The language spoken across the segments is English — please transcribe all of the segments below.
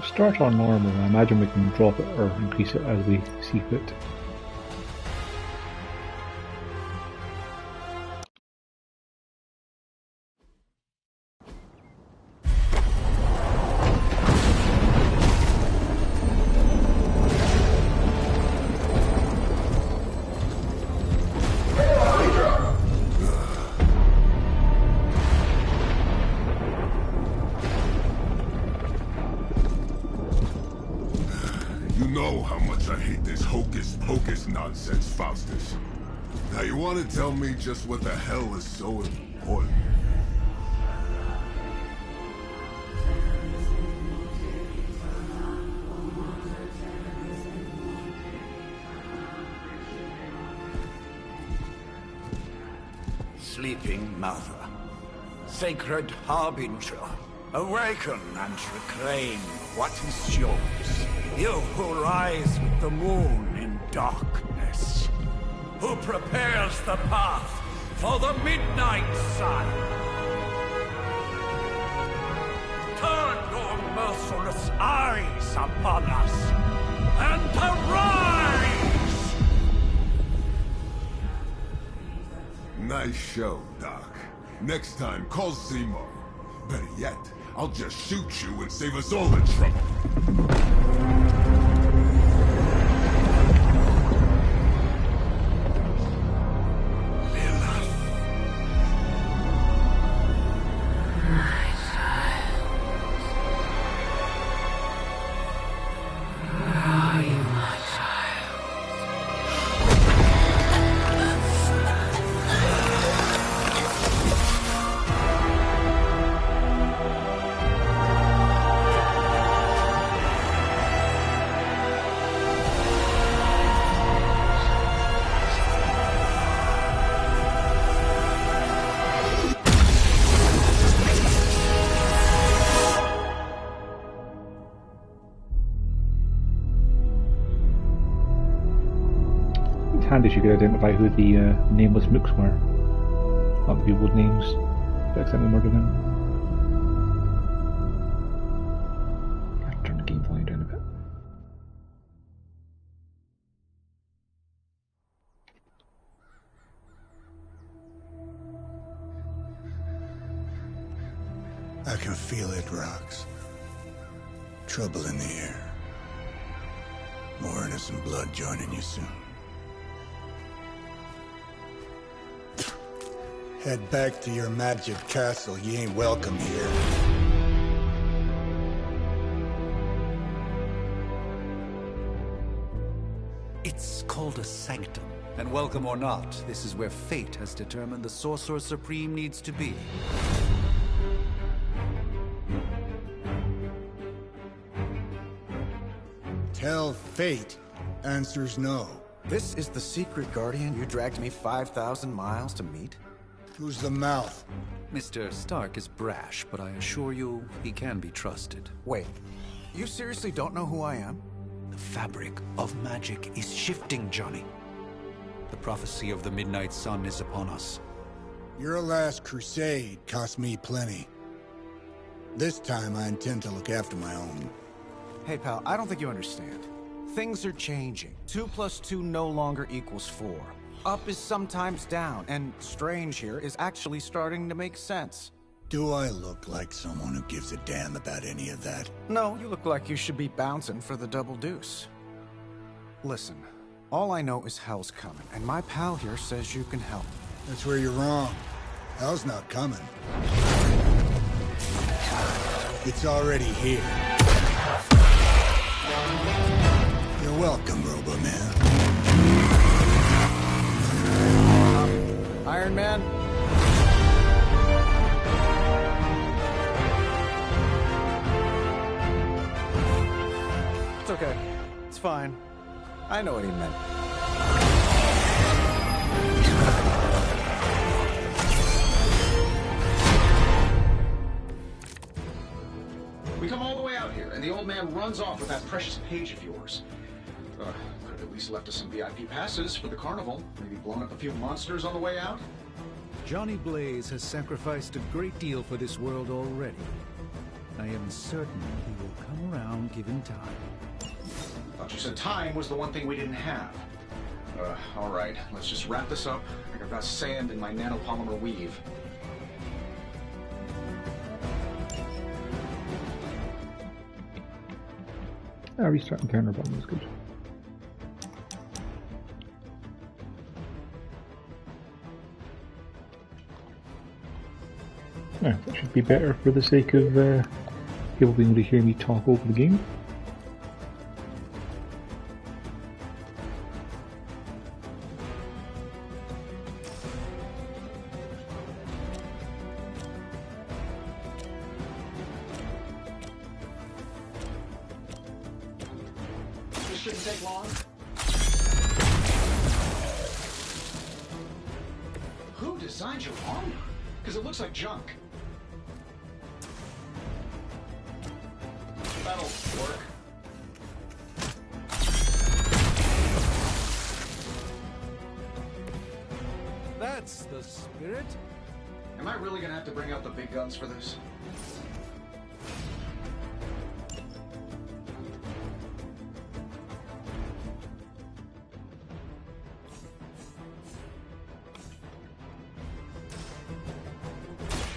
Start on normal. I imagine we can drop it or increase it as we see fit. Nonsense, Faustus. Now you want to tell me just what the hell is so important? Sleeping Mother, sacred harbinger, awaken and reclaim what is yours. You who rise with the moon in darkness, who prepares the path for the midnight sun. Turn your merciless eyes upon us, and arise! Nice show, Doc. Next time, call Seymour. Better yet, I'll just shoot you and save us all the trouble. Handy she could identify who the nameless mooks were. Not the people with names. They accidentally murdered them. I'll turn the game volume down a bit. I can feel it, Rox. Trouble in the air. More innocent blood joining you soon. Head back to your magic castle. You ain't welcome here. It's called a sanctum. And welcome or not, this is where fate has determined the Sorcerer Supreme needs to be. Tell fate. Answers no. This is the secret guardian you dragged me 5,000 miles to meet? Who's the mouth? Mr. Stark is brash, but I assure you, he can be trusted. Wait, you seriously don't know who I am? The fabric of magic is shifting, Johnny. The prophecy of the Midnight Sun is upon us. Your last crusade cost me plenty. This time I intend to look after my own. Hey pal, I don't think you understand. Things are changing. 2 + 2 no longer equals 4. Up is sometimes down, and strange here is actually starting to make sense. Do I look like someone who gives a damn about any of that? No, you look like you should be bouncing for the double deuce. Listen, all I know is hell's coming, and my pal here says you can help. That's where you're wrong. Hell's not coming. It's already here. You're welcome, Robo-Man. Iron Man? It's okay. It's fine. I know what he meant. We come all the way out here, and the old man runs off with that precious page of yours. Could have at least left us some VIP passes for the carnival. Maybe blown up a few monsters on the way out. Johnny Blaze has sacrificed a great deal for this world already. I am certain he will come around given time. Thought you said time was the one thing we didn't have. Alright, let's just wrap this up. Like I've got sand in my nanopolymer weave. Restarting counter button is good. Now, that should be better for the sake of people being able to hear me talk over the game. This shouldn't take long. Who designed your armor? Because it looks like junk. That'll work. That's the spirit. Am I really gonna have to bring out the big guns for this?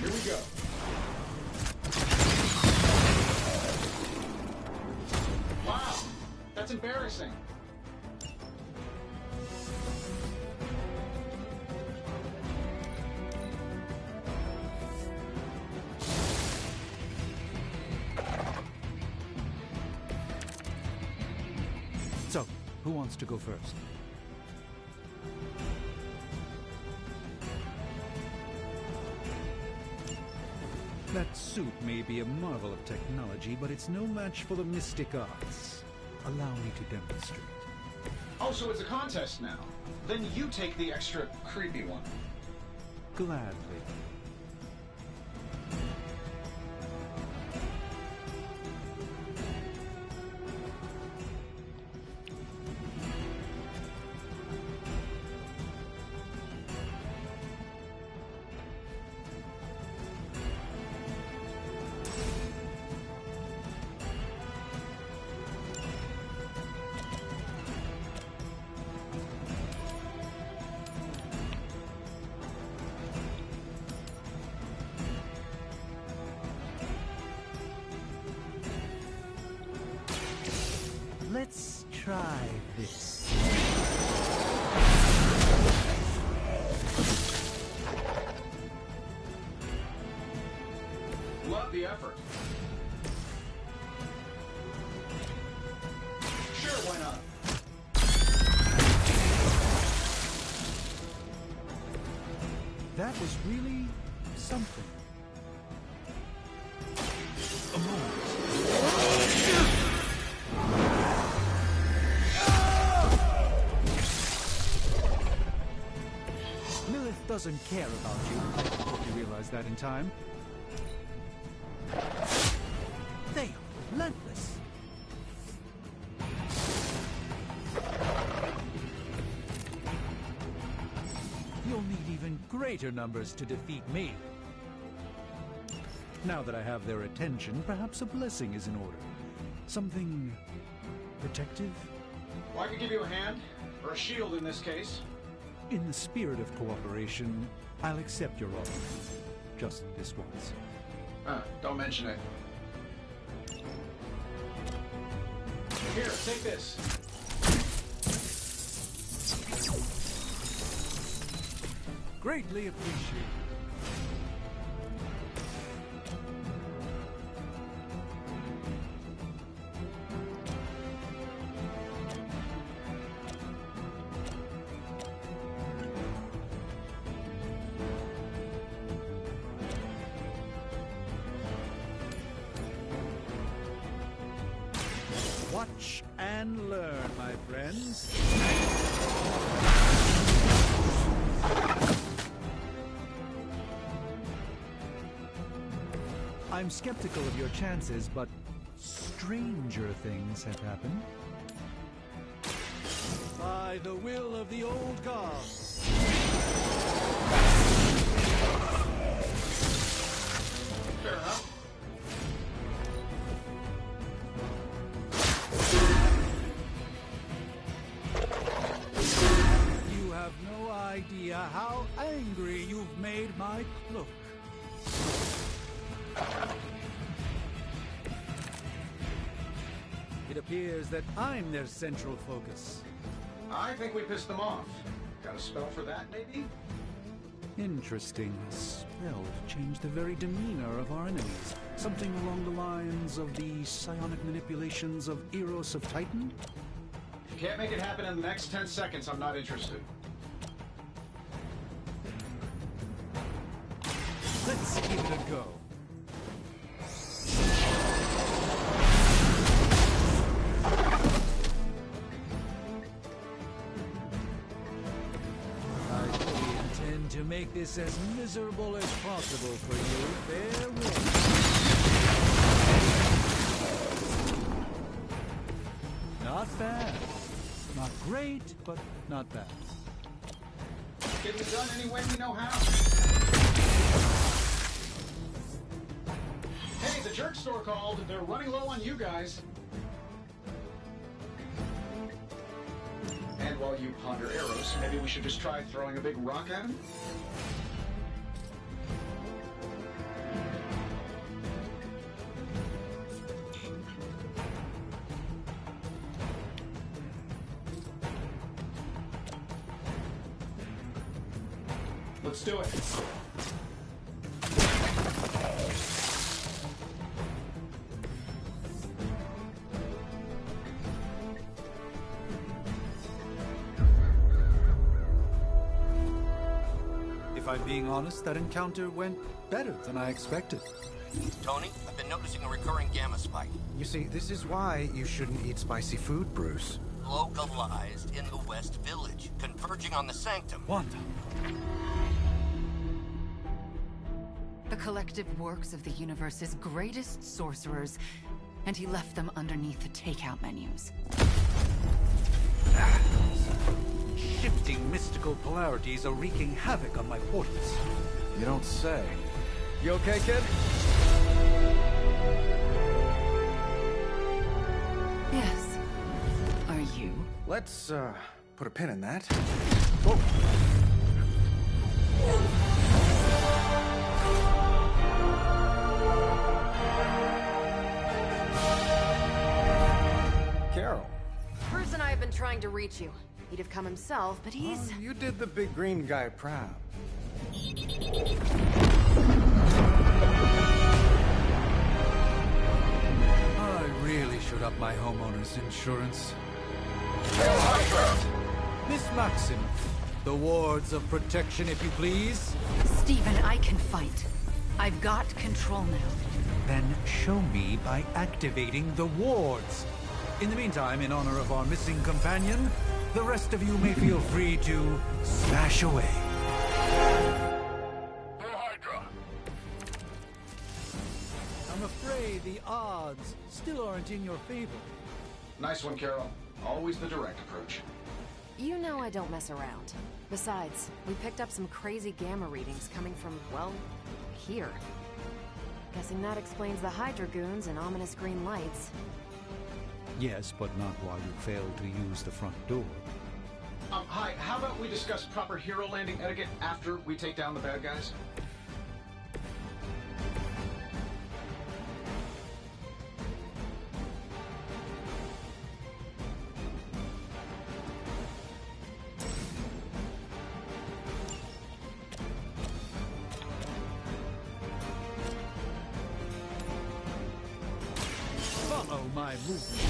Here we go. Wow, that's embarrassing. So, who wants to go first? That suit may be a marvel of technology, but it's no match for the mystic arts. Allow me to demonstrate. Oh, so it's a contest now. Then you take the extra creepy one. Gladly. Let's try this. Love the effort. Sure, why not? That was really something. A moment. Lilith doesn't care about you. I hope you realize that in time. They are relentless. You'll need even greater numbers to defeat me. Now that I have their attention, perhaps a blessing is in order. Something protective? Well, I could give you a hand, or a shield in this case. In the spirit of cooperation, I'll accept your offer. Just this once. Don't mention it. Here, take this. Greatly appreciated. Watch and learn, my friends. I'm skeptical of your chances, but stranger things have happened. By the will of the old gods. Fair enough. it appears that I'm their central focus. I think we pissed them off. Got a spell for that, maybe? Interesting. A spell to change the very demeanor of our enemies. Something along the lines of the psionic manipulations of Eros of Titan? If you can't make it happen in the next 10 seconds, I'm not interested. Let's give it a go. I fully intend to make this as miserable as possible for you. Bear with me. Not bad. Not great, but not bad. Getting it done any way we know how. Hey, the jerk store called. They're running low on you guys. And while you ponder arrows, maybe we should just try throwing a big rock at him? Let's do it. If I'm being honest, that encounter went better than I expected. Tony, I've been noticing a recurring gamma spike. You see, this is why you shouldn't eat spicy food, Bruce. Localized in the West Village, converging on the Sanctum. Wanda. The collective works of the universe's greatest sorcerers, and he left them underneath the takeout menus. Shifting mystical polarities are wreaking havoc on my portals. You don't say. You okay, kid? Yes. Are you? Let's, put a pin in that. Whoa. Carol. Bruce and I have been trying to reach you. He'd have come himself, but he's... Oh, you did the big green guy proud. I really should up my homeowner's insurance. Miss Maxim, the wards of protection, if you please. Stephen, I can fight. I've got control now. Then show me by activating the wards. In the meantime, in honor of our missing companion, the rest of you may feel free to smash away. For Hydra. I'm afraid the odds still aren't in your favor. Nice one, Carol. Always the direct approach. You know I don't mess around. Besides, we picked up some crazy gamma readings coming from, well, here. Guessing that explains the Hydra goons and ominous green lights. Yes, but not while you fail to use the front door. Hi, how about we discuss proper hero landing etiquette after we take down the bad guys? Follow my movement.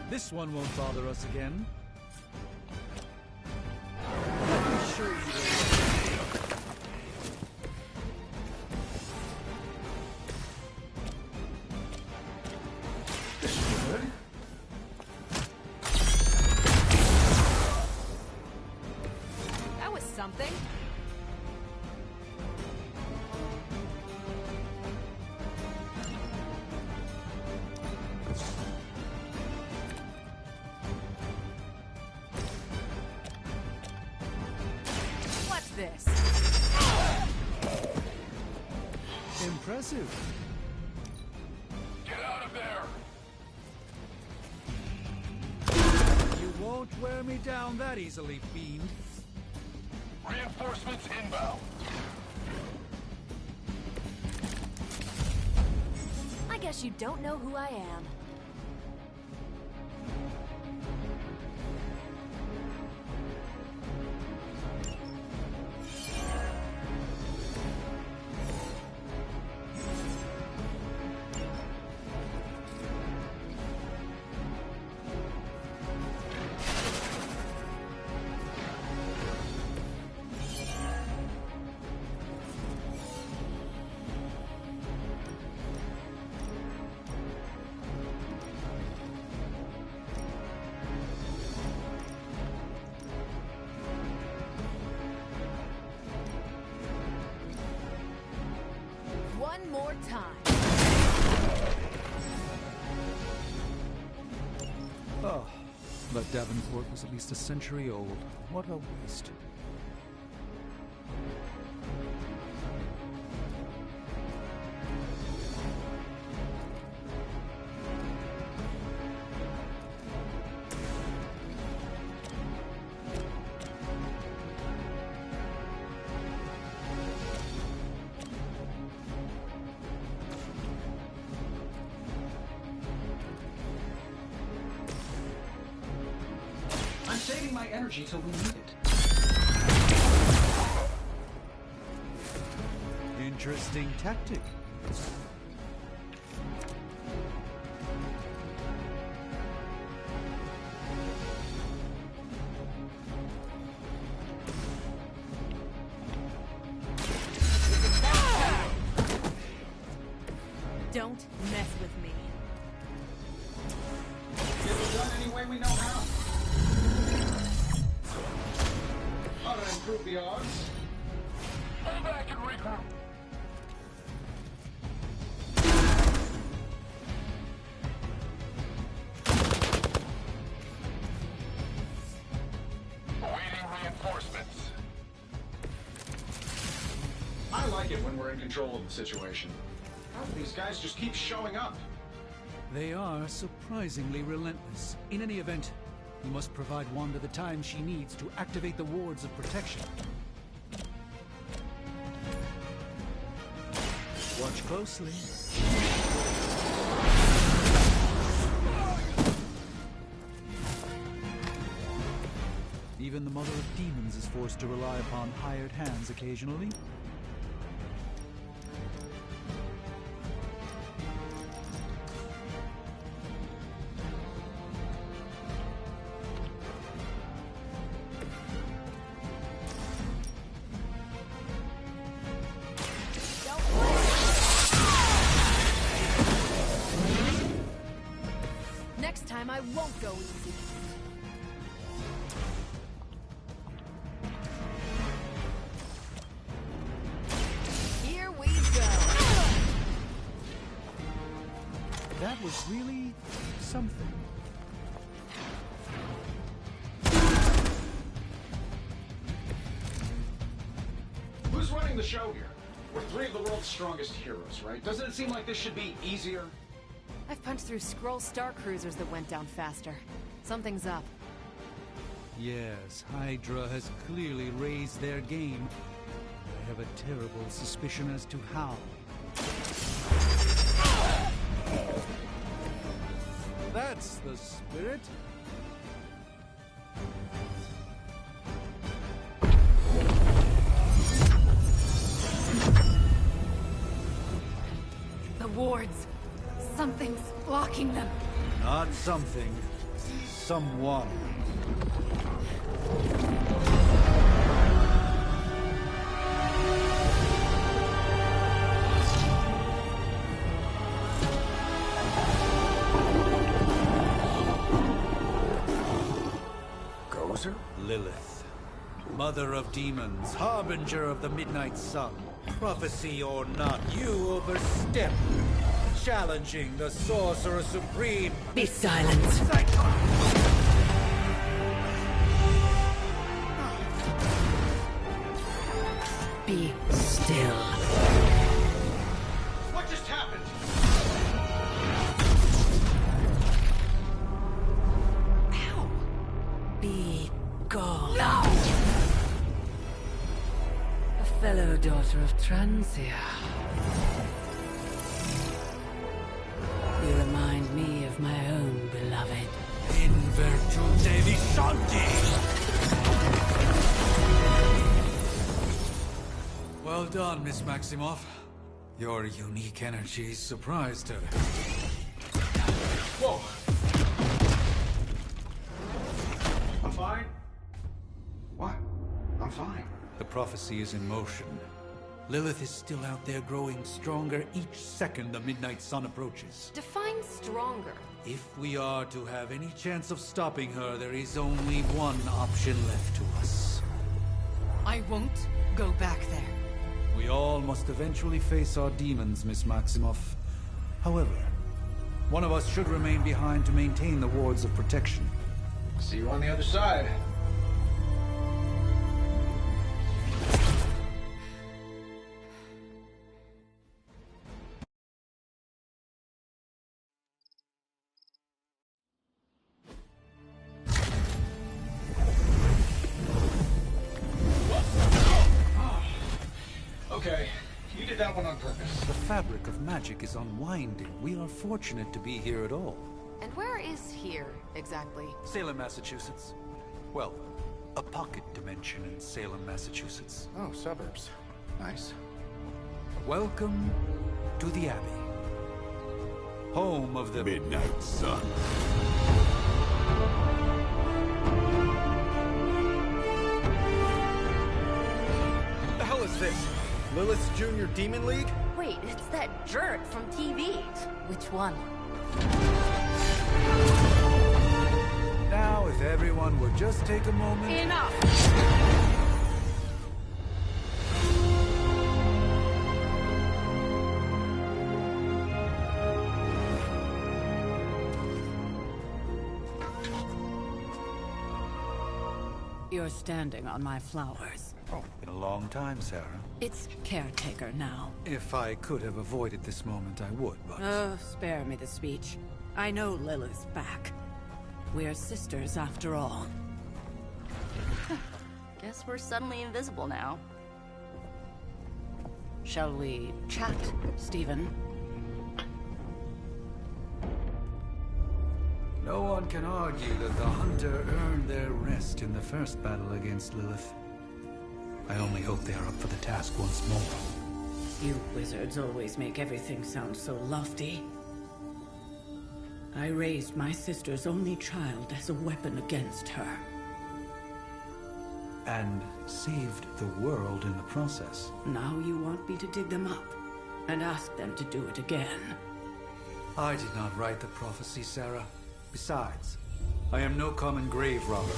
This one won't bother us again. Let me show you the way. This is good. That was something. What's this? Impressive. Get out of there. You won't wear me down that easily, fiend. Reinforcements inbound. guess you don't know who I am. One more time. Oh, but Davenport was at least a century old. What a waste. I'm saving my energy till we need it. Interesting tactic. Don't mess with me. Get it done any way we know how. Ought to improve the odds. Hold back and regroup. Awaiting reinforcements. I like it when we're in control of the situation. How do these guys just keep showing up? They are surprisingly relentless. In any event, you must provide Wanda the time she needs to activate the wards of protection. Watch closely. Even the Mother of Demons is forced to rely upon hired hands occasionally. Next time I won't go easy. Here we go. That was really something. Who's running the show here? We're three of the world's strongest heroes, right? Doesn't it seem like this should be easier? I've punched through Skrull Star Cruisers that went down faster. Something's up. Yes, Hydra has clearly raised their game. I have a terrible suspicion as to how. That's the spirit. The wards. Something's blocking them. Not something. Someone. Gozer? Lilith. Mother of demons, harbinger of the midnight sun. Prophecy or not, you overstep. Challenging the Sorcerer Supreme. Be silent. Be still. What just happened? Ow. Be gone. No! A fellow daughter of Transia. Devi Shanti! Well done, Miss Maximoff. Your unique energy surprised her. Whoa! I'm fine. What? I'm fine. The prophecy is in motion. Lilith is still out there growing stronger each second the midnight sun approaches. Define stronger. If we are to have any chance of stopping her, there is only one option left to us. I won't go back there. We all must eventually face our demons, Miss Maximoff. However, one of us should remain behind to maintain the wards of protection. See you on the other side. Okay, you did that one on purpose. The fabric of magic is unwinding. We are fortunate to be here at all. And where is here, exactly? Salem, Massachusetts. Well, a pocket dimension in Salem, Massachusetts. Oh, suburbs. Nice. Welcome to the Abbey. Home of the Midnight Sun. What the hell is this? Lilith's Junior Demon League? Wait, it's that jerk from TV. Which one? Now, if everyone would just take a moment... Enough! You're standing on my flowers. Oh, been a long time, Sarah. It's caretaker now. If I could have avoided this moment, I would, but... Oh, spare me the speech. I know Lilith's back. We're sisters, after all. Guess we're suddenly invisible now. Shall we chat, Stephen? No one can argue that the Hunter earned their rest in the first battle against Lilith. I only hope they are up for the task once more. You wizards always make everything sound so lofty. I raised my sister's only child as a weapon against her. And saved the world in the process. Now you want me to dig them up and ask them to do it again. I did not write the prophecy, Sarah. Besides, I am no common grave robber.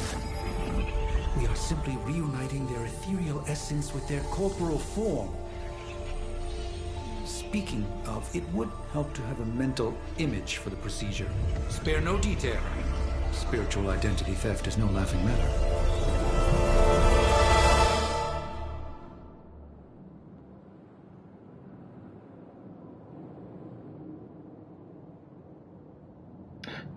We are simply reuniting their ethereal essence with their corporal form. Speaking of, it would help to have a mental image for the procedure. Spare no detail. Spiritual identity theft is no laughing matter.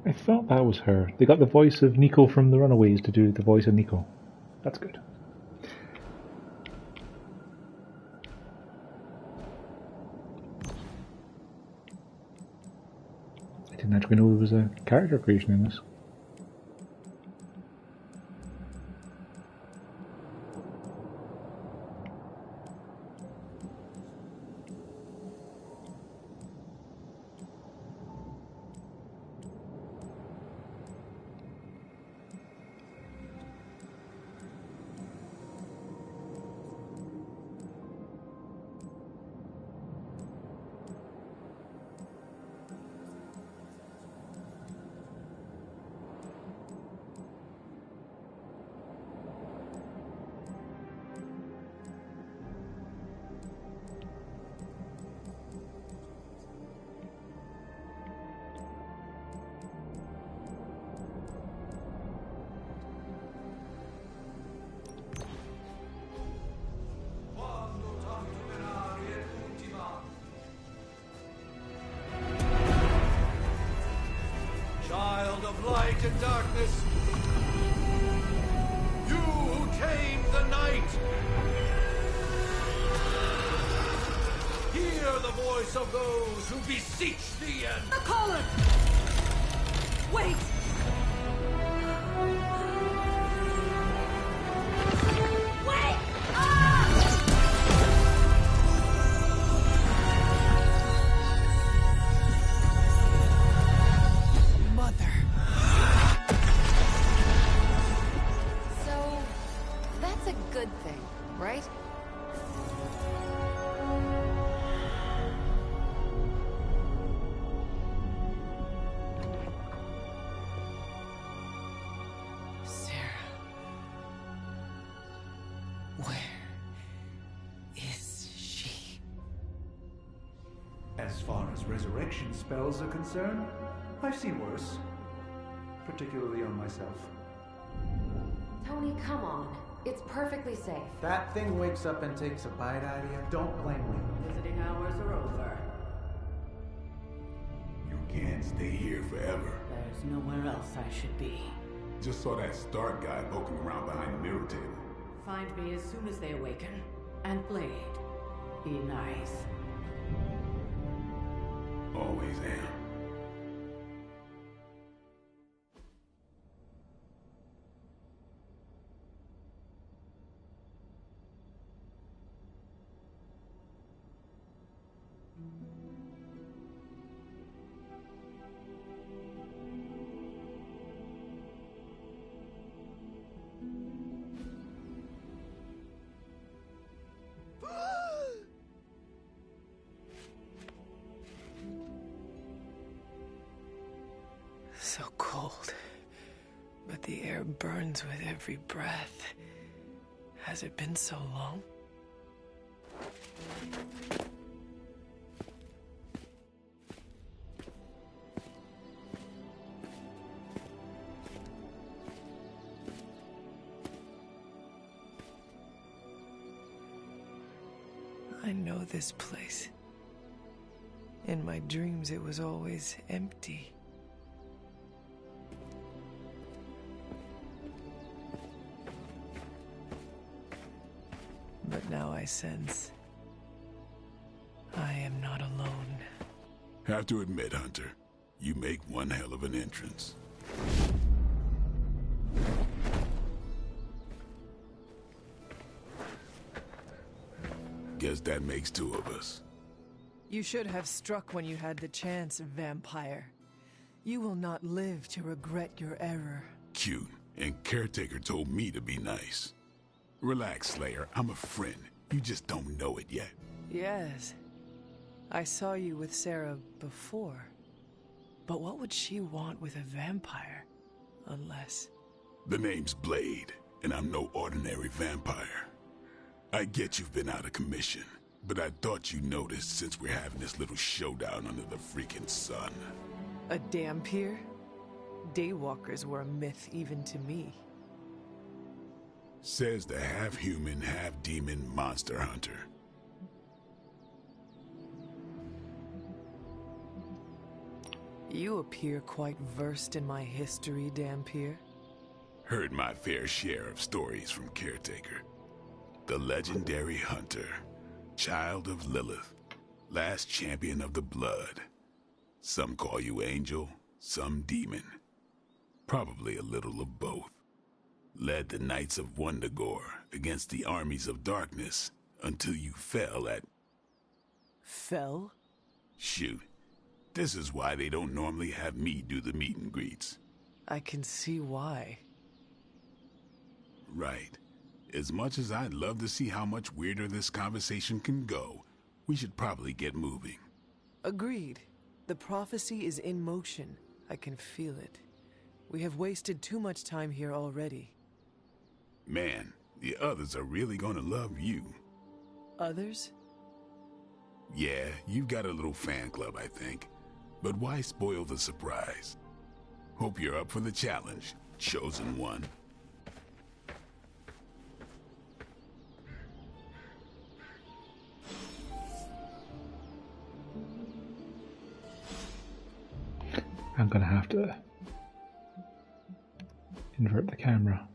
I thought that was her. They got the voice of Nico from The Runaways to do the voice of Nico. That's good. I didn't actually know there was a character creation in this. Child of light and darkness, you who tame the night, hear the voice of those who beseech thee and... The caller! Wait! right? Sarah. Where is she? As far as resurrection spells are concerned, I've seen worse. Particularly on myself. Tony, come on. It's perfectly safe. That thing wakes up and takes a bite out of you. Don't blame me. Visiting hours are over. You can't stay here forever. There's nowhere else I should be. Just saw that Stark guy poking around behind the mirror table. Find me as soon as they awaken. And Blade, be nice. Always am. So cold, but the air burns with every breath. Has it been so long? I know this place. In my dreams, it was always empty. But now I sense I am not alone. Have to admit, Hunter, you make one hell of an entrance. Guess that makes two of us. You should have struck when you had the chance, vampire. You will not live to regret your error. Cute, and Caretaker told me to be nice. Relax, Slayer. I'm a friend. You just don't know it yet. Yes. I saw you with Sarah before. But what would she want with a vampire? Unless... The name's Blade, and I'm no ordinary vampire. I get you've been out of commission, but I thought you noticed since we're having this little showdown under the freaking sun. A Dhampir? Daywalkers were a myth even to me. Says the half-human, half-demon monster hunter. You appear quite versed in my history, Dhampir. Heard my fair share of stories from Caretaker. The legendary hunter, child of Lilith, last champion of the blood. Some call you angel, some demon. Probably a little of both. Led the Knights of Wundagore against the armies of darkness until you fell at... Fell? Shoot. This is why they don't normally have me do the meet and greets. I can see why. Right. As much as I'd love to see how much weirder this conversation can go, we should probably get moving. Agreed. The prophecy is in motion. I can feel it. We have wasted too much time here already. Man, the others are really gonna love you. Others? Yeah, you've got a little fan club, I think. But why spoil the surprise? Hope you're up for the challenge, chosen one. I'm gonna have to invert the camera.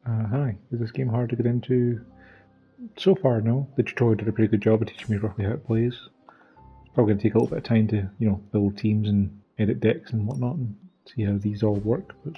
Hi. Is this game hard to get into? So far, no. The tutorial did a pretty good job of teaching me roughly how it plays. It's probably going to take a little bit of time to, build teams and edit decks and whatnot and see how these all work, but...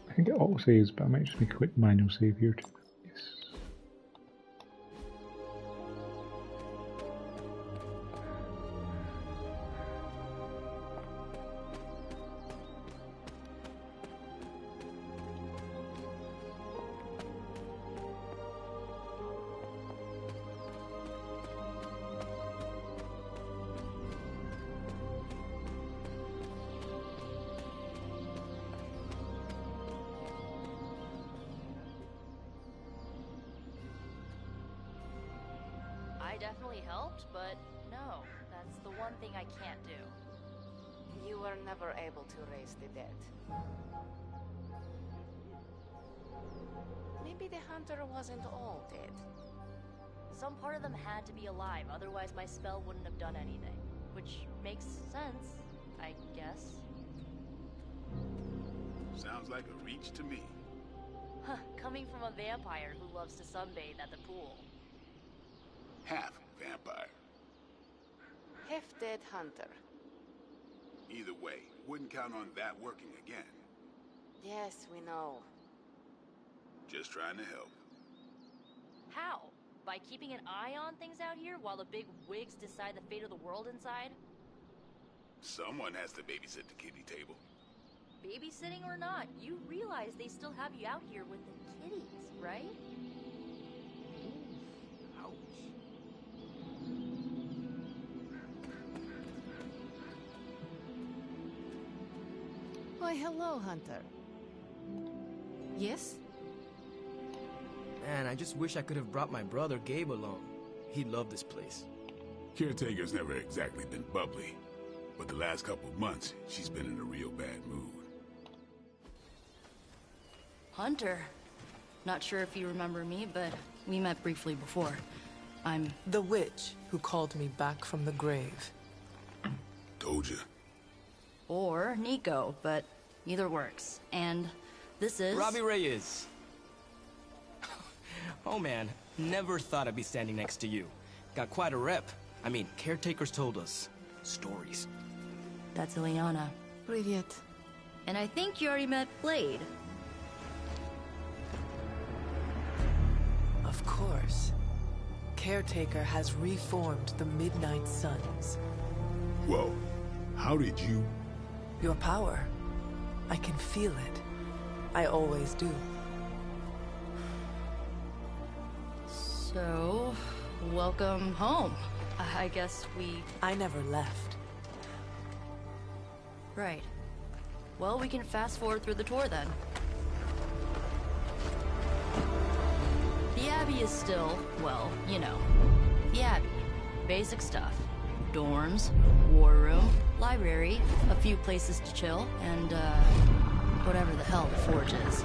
I think it auto saves, but I might just make a quick manual save here too. Yes. I definitely helped, but no, that's the one thing I can't do. You were never able to raise the dead. Maybe the hunter wasn't all dead. Some part of them had to be alive, otherwise my spell wouldn't have done anything. Which makes sense, I guess. Sounds like a reach to me. Huh, coming from a vampire who loves to sunbathe at the pool. Half vampire. Half-dead hunter. Either way, wouldn't count on that working again. Yes, we know. Just trying to help. How? By keeping an eye on things out here while the big wigs decide the fate of the world inside? Someone has to babysit the kiddie table. Babysitting or not, you realize they still have you out here with the kitties, right? Why, hello, Hunter. Yes? Man, I just wish I could have brought my brother Gabe along. He'd love this place. Caretaker's never exactly been bubbly, but the last couple of months, she's been in a real bad mood. Hunter. Not sure if you remember me, but we met briefly before. I'm... the witch who called me back from the grave. Told you. Or Nico, but either works. And this is... Robbie Reyes. Oh man, never thought I'd be standing next to you. Got quite a rep. I mean, caretakers told us stories. That's Ileana. Привет. And I think you already met Blade. Of course. Caretaker has reformed the Midnight Suns. Whoa. How did you... Your power. I can feel it. I always do. So, welcome home. I guess I never left. Right. Well, we can fast forward through the tour then. The Abbey is still, well, you know, the Abbey. Basic stuff. Dorms, war room, library, a few places to chill, and, whatever the hell the Forge is.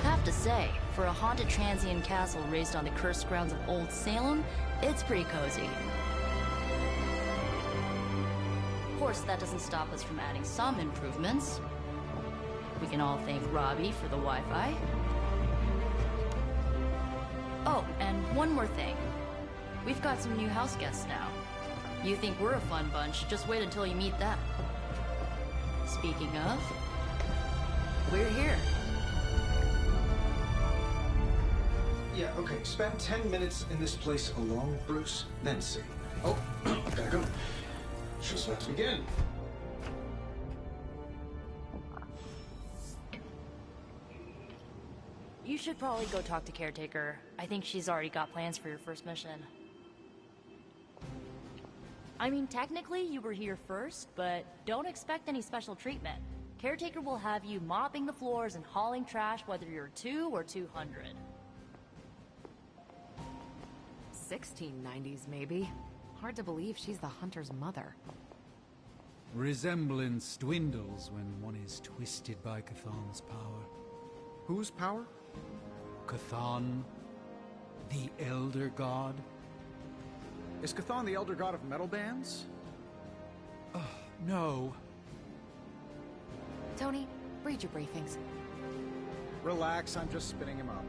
Have to say, for a haunted transient castle raised on the cursed grounds of Old Salem, it's pretty cozy. Of course, that doesn't stop us from adding some improvements. We can all thank Robbie for the Wi-Fi. Oh, and one more thing. We've got some new house guests now. You think we're a fun bunch, just wait until you meet them. Speaking of, we're here. Yeah, okay. Spend 10 minutes in this place alone, Bruce, then see. Oh, gotta go. She'll So let's begin. You should probably go talk to Caretaker. I think she's already got plans for your first mission. I mean, technically you were here first, but don't expect any special treatment. Caretaker will have you mopping the floors and hauling trash whether you're 2 or 200. 1690s, maybe. Hard to believe she's the Hunter's mother. Resemblance dwindles when one is twisted by Chthon's power. Whose power? Chthon, the Elder God. Is Chthon the Elder God of metal bands? No. Tony, read your briefings. Relax, I'm just spinning him up.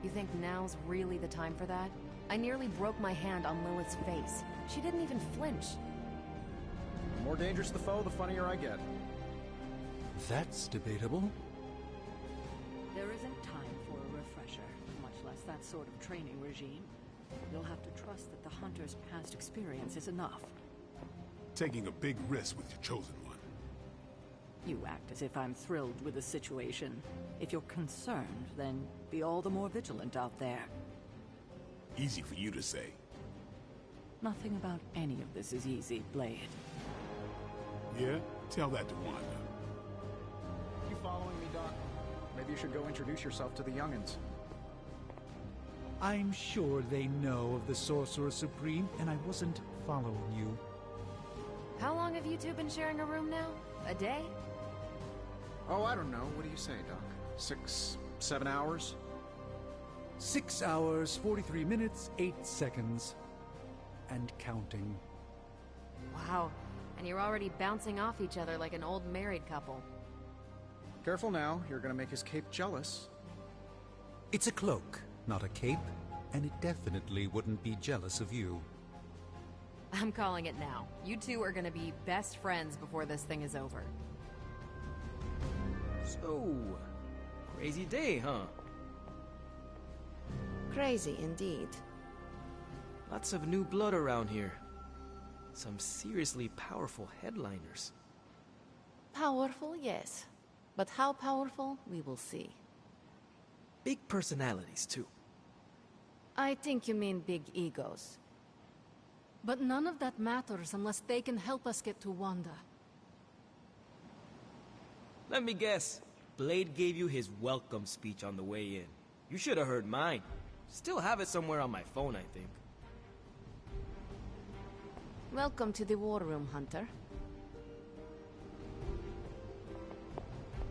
You think now's really the time for that? I nearly broke my hand on Lilith's face. She didn't even flinch. The more dangerous the foe, the funnier I get. That's debatable. There isn't time for a refresher, much less that sort of training regime. You'll have to trust that the Hunter's past experience is enough. Taking a big risk with your chosen one. You act as if I'm thrilled with the situation. If you're concerned, then be all the more vigilant out there. Easy for you to say. Nothing about any of this is easy, Blade. Yeah? Tell that to Wanda. You following me, Doc? Maybe you should go introduce yourself to the youngins. I'm sure they know of the Sorcerer Supreme, and I wasn't following you. How long have you two been sharing a room now? A day? Oh, I don't know. What do you say, Doc? 6, 7 hours? 6 hours, 43 minutes, 8 seconds. And counting. Wow. And you're already bouncing off each other like an old married couple. Careful now, you're gonna make his cape jealous. It's a cloak, not a cape, and it definitely wouldn't be jealous of you. I'm calling it now. You two are gonna be best friends before this thing is over. So, crazy day, huh? Crazy indeed. Lots of new blood around here. Some seriously powerful headliners. Powerful, yes. But how powerful, we will see. Big personalities, too. I think you mean big egos. But none of that matters unless they can help us get to Wanda. Let me guess. Blade gave you his welcome speech on the way in. You should have heard mine. Still have it somewhere on my phone, I think. Welcome to the War Room, Hunter.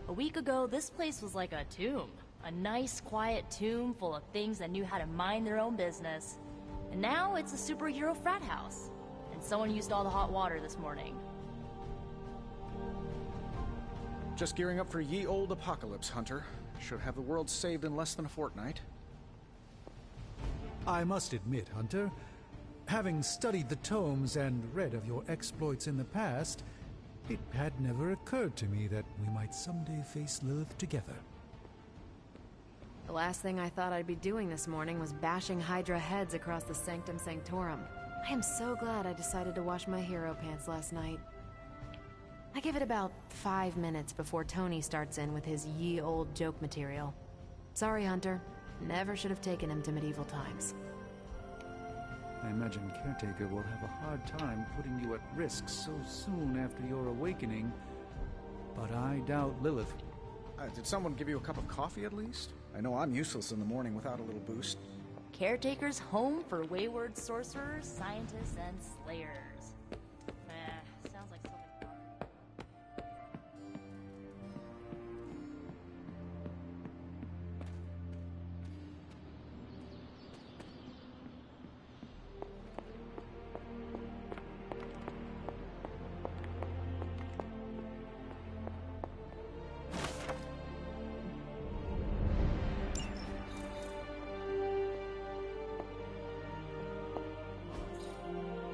A week ago, this place was like a tomb. A nice, quiet tomb full of things that knew how to mind their own business. And now it's a superhero frat house. And someone used all the hot water this morning. Just gearing up for ye old apocalypse, Hunter. Should have the world saved in less than a fortnight. I must admit, Hunter, having studied the tomes and read of your exploits in the past, it had never occurred to me that we might someday face Lilith together. The last thing I thought I'd be doing this morning was bashing Hydra heads across the Sanctum Sanctorum. I am so glad I decided to wash my hero pants last night. I give it about 5 minutes before Tony starts in with his ye old joke material. Sorry, Hunter. Never should have taken him to medieval times. I imagine Caretaker will have a hard time putting you at risk so soon after your awakening. But I doubt Lilith. Did someone give you a cup of coffee at least? I know I'm useless in the morning without a little boost. Caretaker's home for wayward sorcerers, scientists, and slayers. Sounds like something.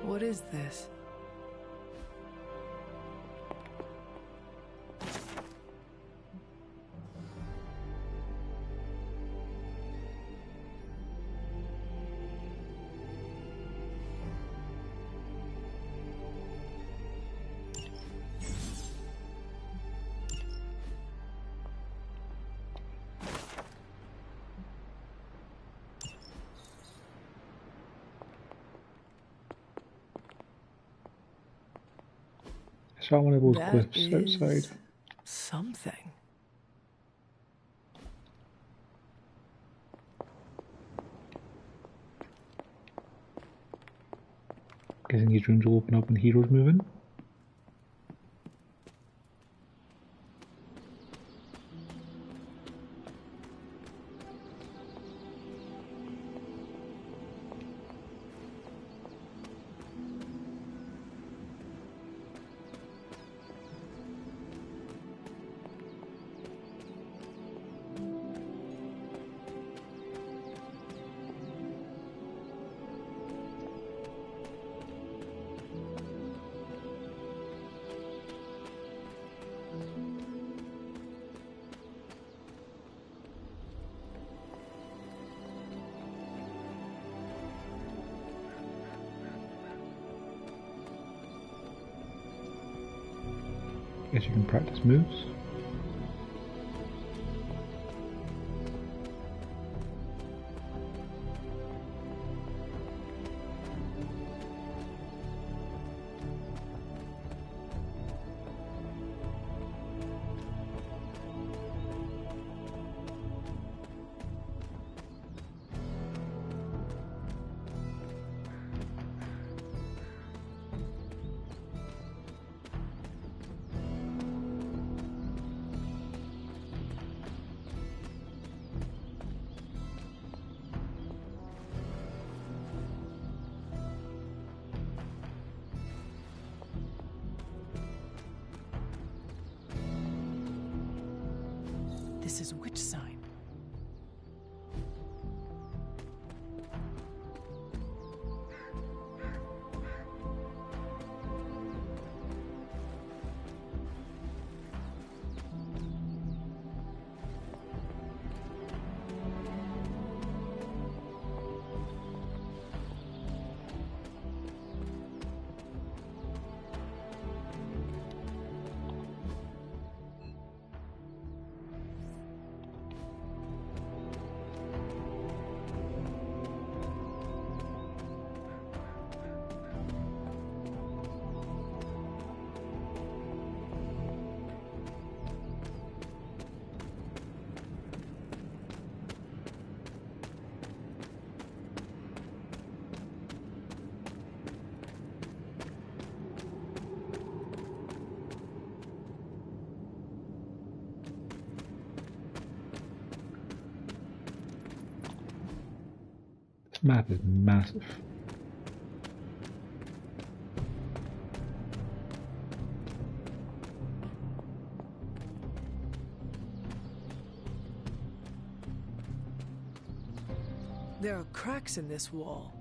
What is this? saw one of those That cliffs is outside. something. Guessing these rooms will open up when heroes move in. Guess you can practice moves. This is which sign? This map is massive. There are cracks in this wall.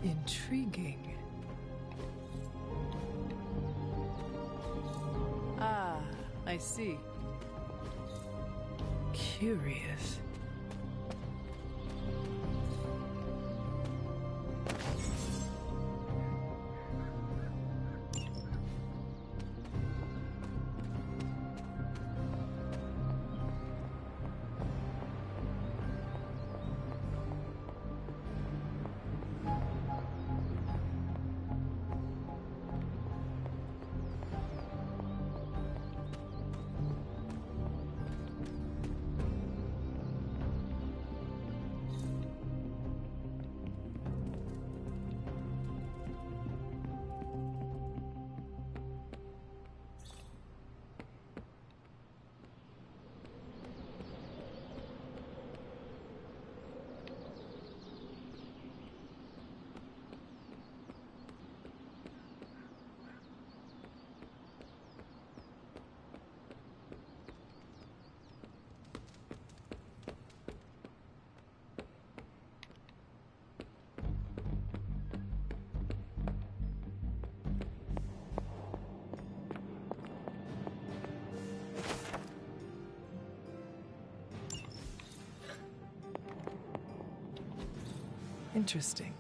Intriguing. Ah, I see. Curious. Interesting.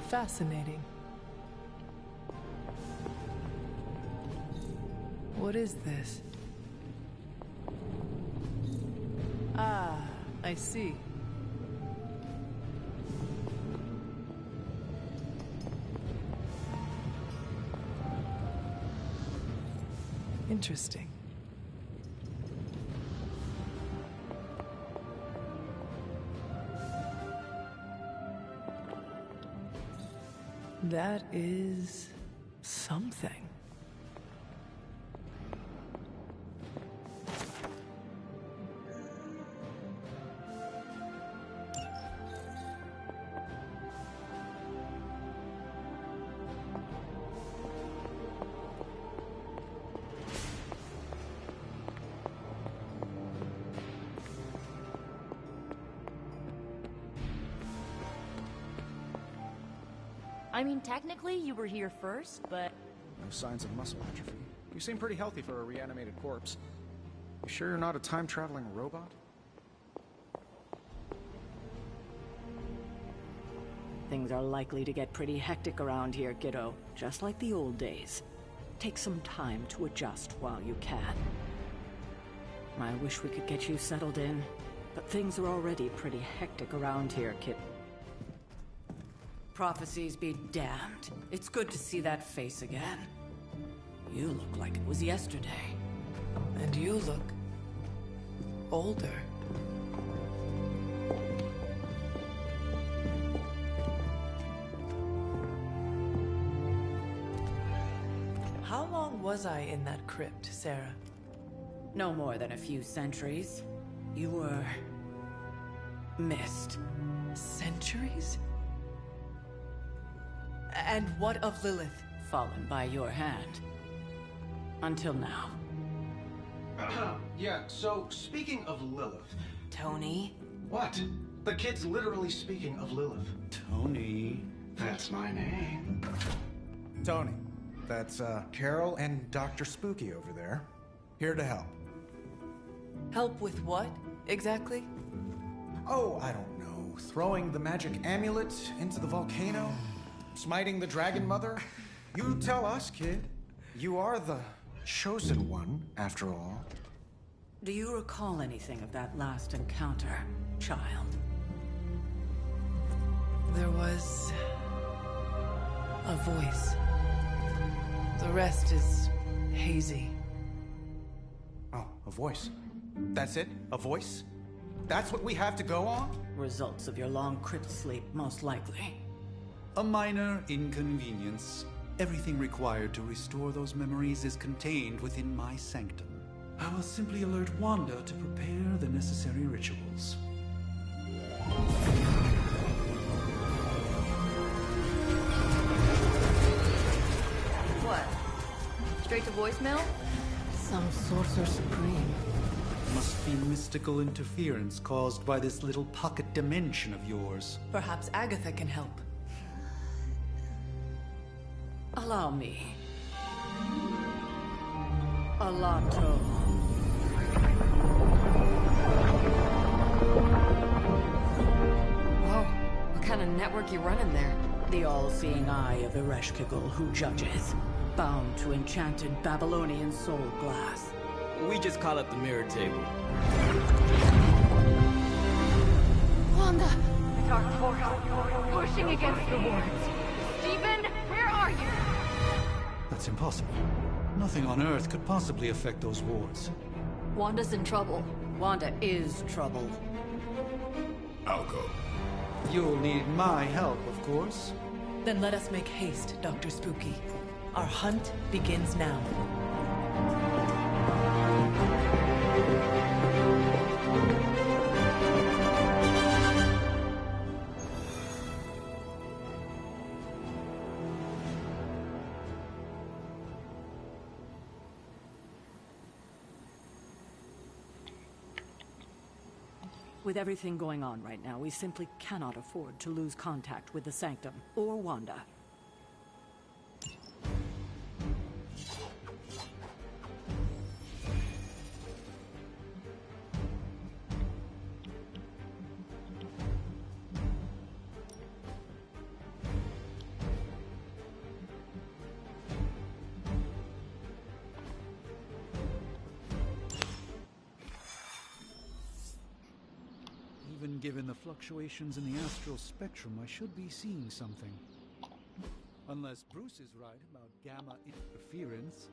Fascinating. What is this? Ah, I see. Interesting. That is something. I mean, technically you were here first, but... No signs of muscle atrophy. You seem pretty healthy for a reanimated corpse. You sure you're not a time-traveling robot? Things are likely to get pretty hectic around here, kiddo. Just like the old days. Take some time to adjust while you can. I wish we could get you settled in, but things are already pretty hectic around here, kid. Prophecies be damned. It's good to see that face again. You look like it was yesterday. And you look older. How long was I in that crypt, Sarah? No more than a few centuries. You were... missed. Centuries? And what of Lilith? Fallen by your hand. Until now. Yeah, so speaking of Lilith... Tony? What? The kid's literally speaking of Lilith. Tony. That's my name. Tony. That's, Carol and Dr. Spooky over there. Here to help. Help with what, exactly? Oh, I don't know. Throwing the magic amulet into the volcano? Smiting the Dragon Mother? You tell us, kid. You are the chosen one, after all. Do you recall anything of that last encounter, child? There was... a voice. The rest is hazy. Oh, a voice. That's it? A voice? That's what we have to go on? Results of your long crypt sleep, most likely. A minor inconvenience. Everything required to restore those memories is contained within my sanctum. I will simply alert Wanda to prepare the necessary rituals. What? Straight to voicemail? Some sorcerer supreme. Must be mystical interference caused by this little pocket dimension of yours. Perhaps Agatha can help. Allow me. Alato. Whoa, what kind of network you running there? The all-seeing eye of Ereshkigal who judges. Bound to enchanted Babylonian soul glass. We just call it the mirror table. Wanda! Dark force, pushing against the wards. Stephen, where are you? That's impossible. Nothing on Earth could possibly affect those wards. Wanda's in trouble. Wanda is trouble. I'll go. You'll need my help, of course. Then let us make haste, Dr. Spooky. Our hunt begins now. With everything going on right now, we simply cannot afford to lose contact with the Sanctum or Wanda. and given the fluctuations in the astral spectrum, I should be seeing something. Unless Bruce is right about gamma interference.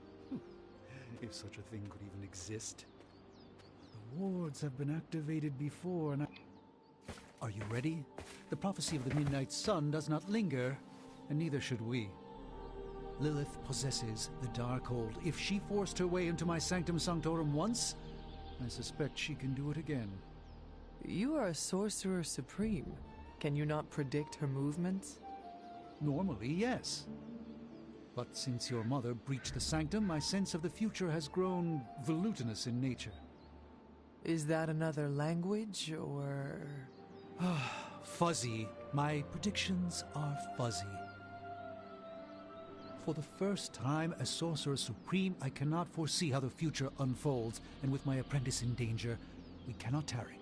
If such a thing could even exist. The wards have been activated before, and Are you ready? The prophecy of the Midnight Sun does not linger, and neither should we. Lilith possesses the Darkhold. If she forced her way into my Sanctum Sanctorum once, I suspect she can do it again. You are a Sorcerer Supreme. Can you not predict her movements? Normally, yes. But since your mother breached the Sanctum, my sense of the future has grown volutinous in nature. Is that another language, or...? Fuzzy. My predictions are fuzzy. For the first time as Sorcerer Supreme, I cannot foresee how the future unfolds, and with my apprentice in danger, we cannot tarry.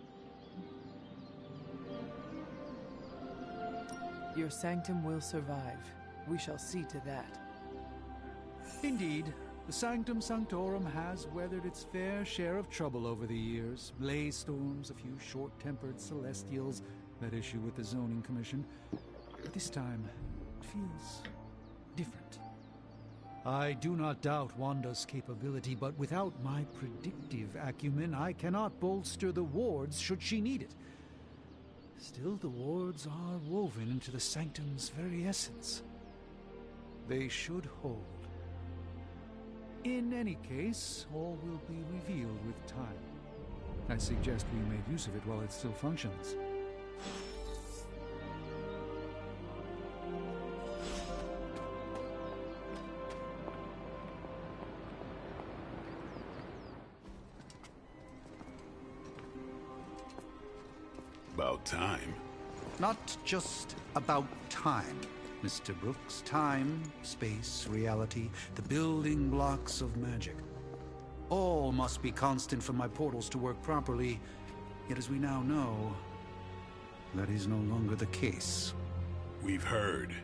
Your Sanctum will survive. We shall see to that. Indeed, the Sanctum Sanctorum has weathered its fair share of trouble over the years. Blaze storms, a few short-tempered celestials, that issue with the Zoning Commission. But this time, it feels different. I do not doubt Wanda's capability, but without my predictive acumen, I cannot bolster the wards should she need it. Still, the wards are woven into the Sanctum's very essence. They should hold. In any case, all will be revealed with time. I suggest we make use of it while it still functions. About time. Not just about time, Mr. Brooks. Time, space, reality, the building blocks of magic. All must be constant for my portals to work properly, yet as we now know, that is no longer the case. We've heard.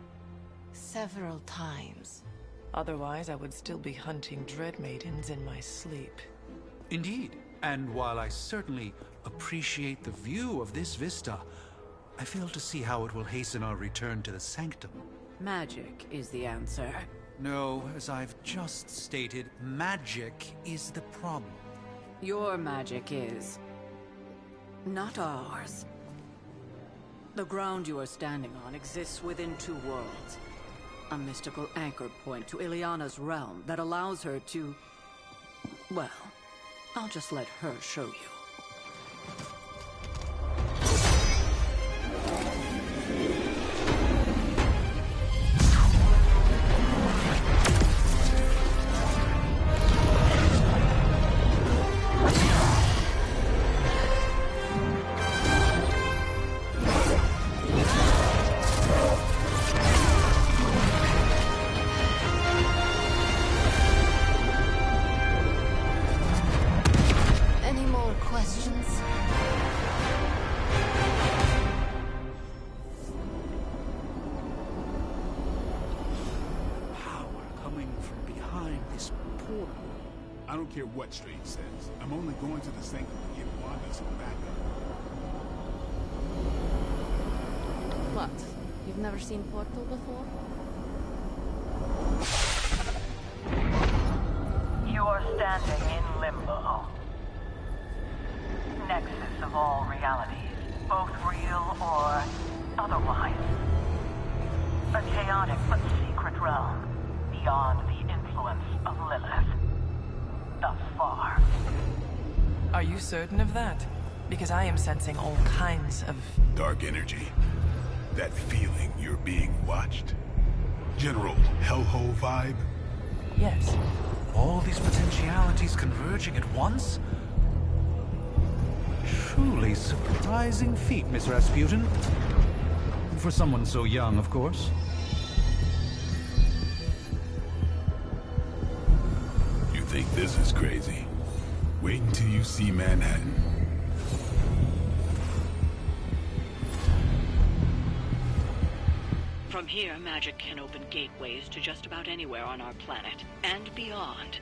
Several times. Otherwise, I would still be hunting Dread Maidens in my sleep. Indeed, and while I certainly appreciate the view of this vista, I fail to see how it will hasten our return to the Sanctum. Magic is the answer. No, as I've just stated, magic is the problem. Your magic is... not ours. The ground you are standing on exists within two worlds. A mystical anchor point to Ileana's realm that allows her to... well, I'll just let her show you. I don't care what Strange says. I'm only going to the Sanctum to get Wanda some backup. What? You've never seen Portal before? You are standing in limbo. Nexus of all realities, both real or otherwise. A chaotic but secret realm, beyond the influence of Lilith. Thus far. Are you certain of that? Because I am sensing all kinds of... dark energy. That feeling you're being watched. General hellhole vibe? Yes. All these potentialities converging at once? Truly surprising feat, Miss Rasputin. For someone so young, of course. Think this is crazy. Wait until you see Manhattan. From here, magic can open gateways to just about anywhere on our planet, and beyond.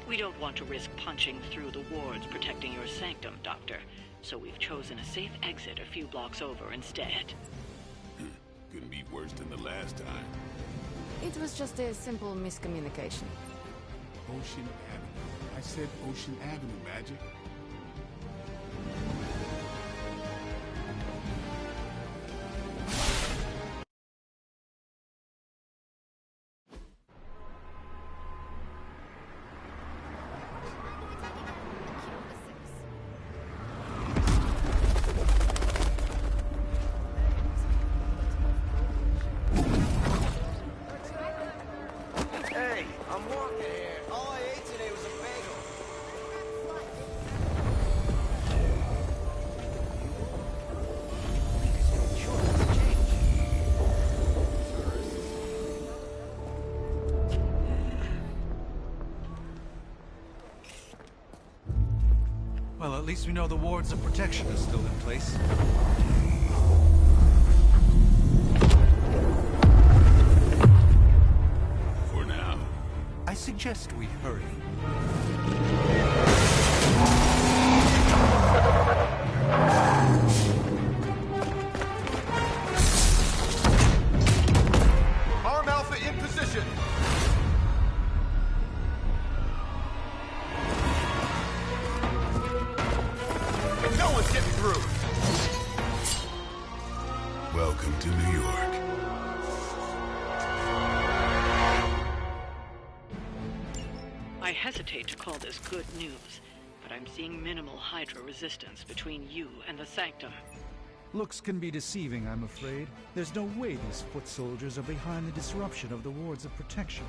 We don't want to risk punching through the wards protecting your Sanctum, Doctor. so we've chosen a safe exit a few blocks over instead. Couldn't be worse than the last time. It was just a simple miscommunication. Ocean Avenue. I said Ocean Avenue, Magic. Hey, I'm walking here. All I ate today was a bagel. Well, at least we know the wards of protection are still in place. For now. I suggest we hurry. Arm Alpha in position. No one's getting through. Welcome to New York. I hesitate to call this good news, but I'm seeing minimal Hydra resistance between you and the Sanctum. Looks can be deceiving, I'm afraid. There's no way these foot soldiers are behind the disruption of the wards of protection.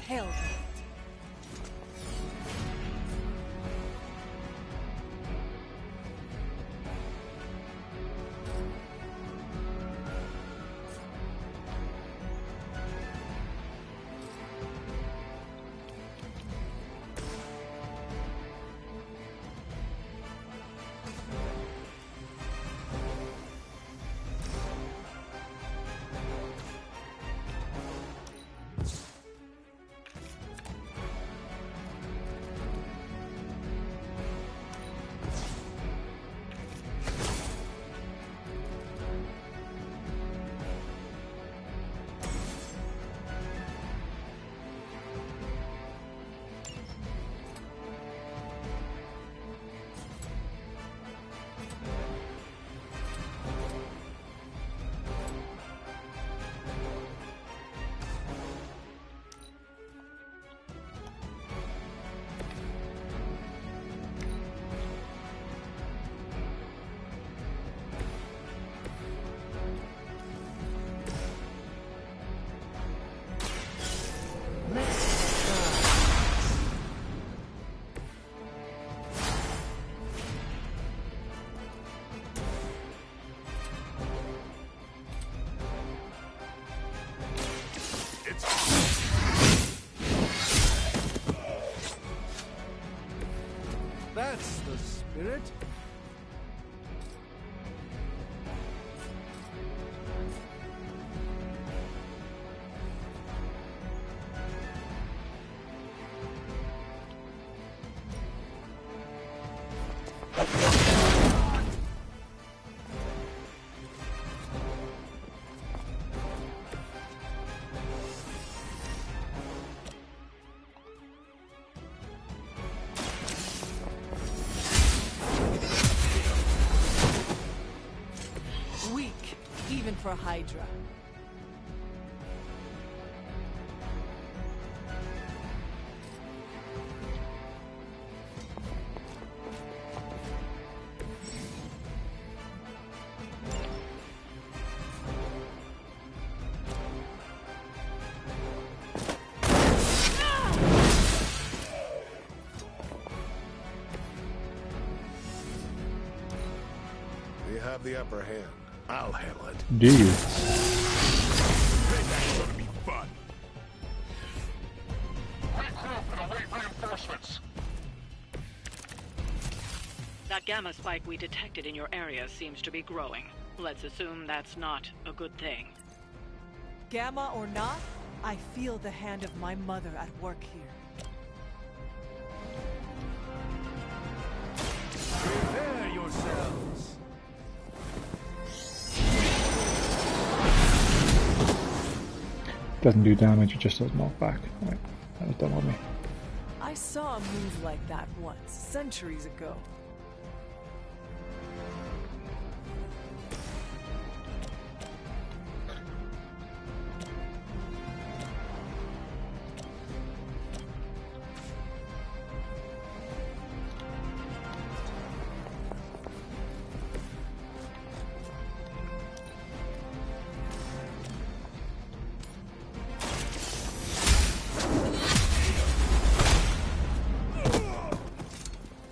Hell. That's the spirit. for Hydra. Have the upper hand. I'll handle it. Do you? That's gonna be fun. Regroup and await reinforcements. That gamma spike we detected in your area seems to be growing. Let's assume that's not a good thing. Gamma or not, I feel the hand of my mother at work here. Prepare yourselves. Doesn't do damage, it just does knockback. Right, that was dumb on me. I saw a move like that once, centuries ago.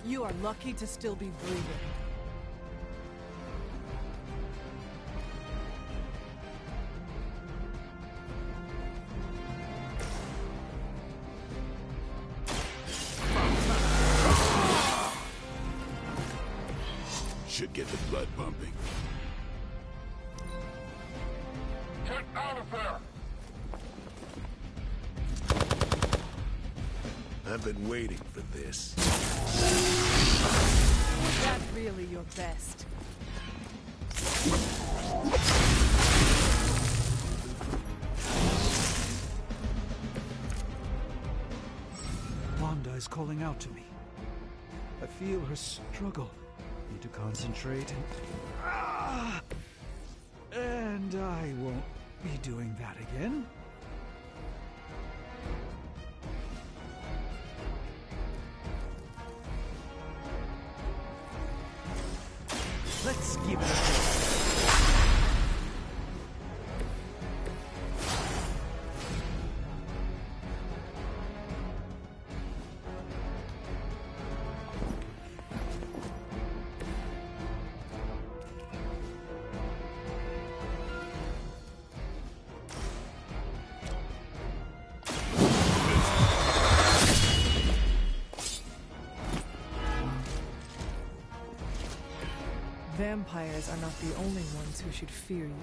You are lucky to still be breathing. Should get the blood pumping. Get out of there! I've been waiting for this. Was that really your best? Wanda is calling out to me. I feel her struggle. Need to concentrate and I won't be doing that again. Let's give it a go. Vampires are not the only ones who should fear you.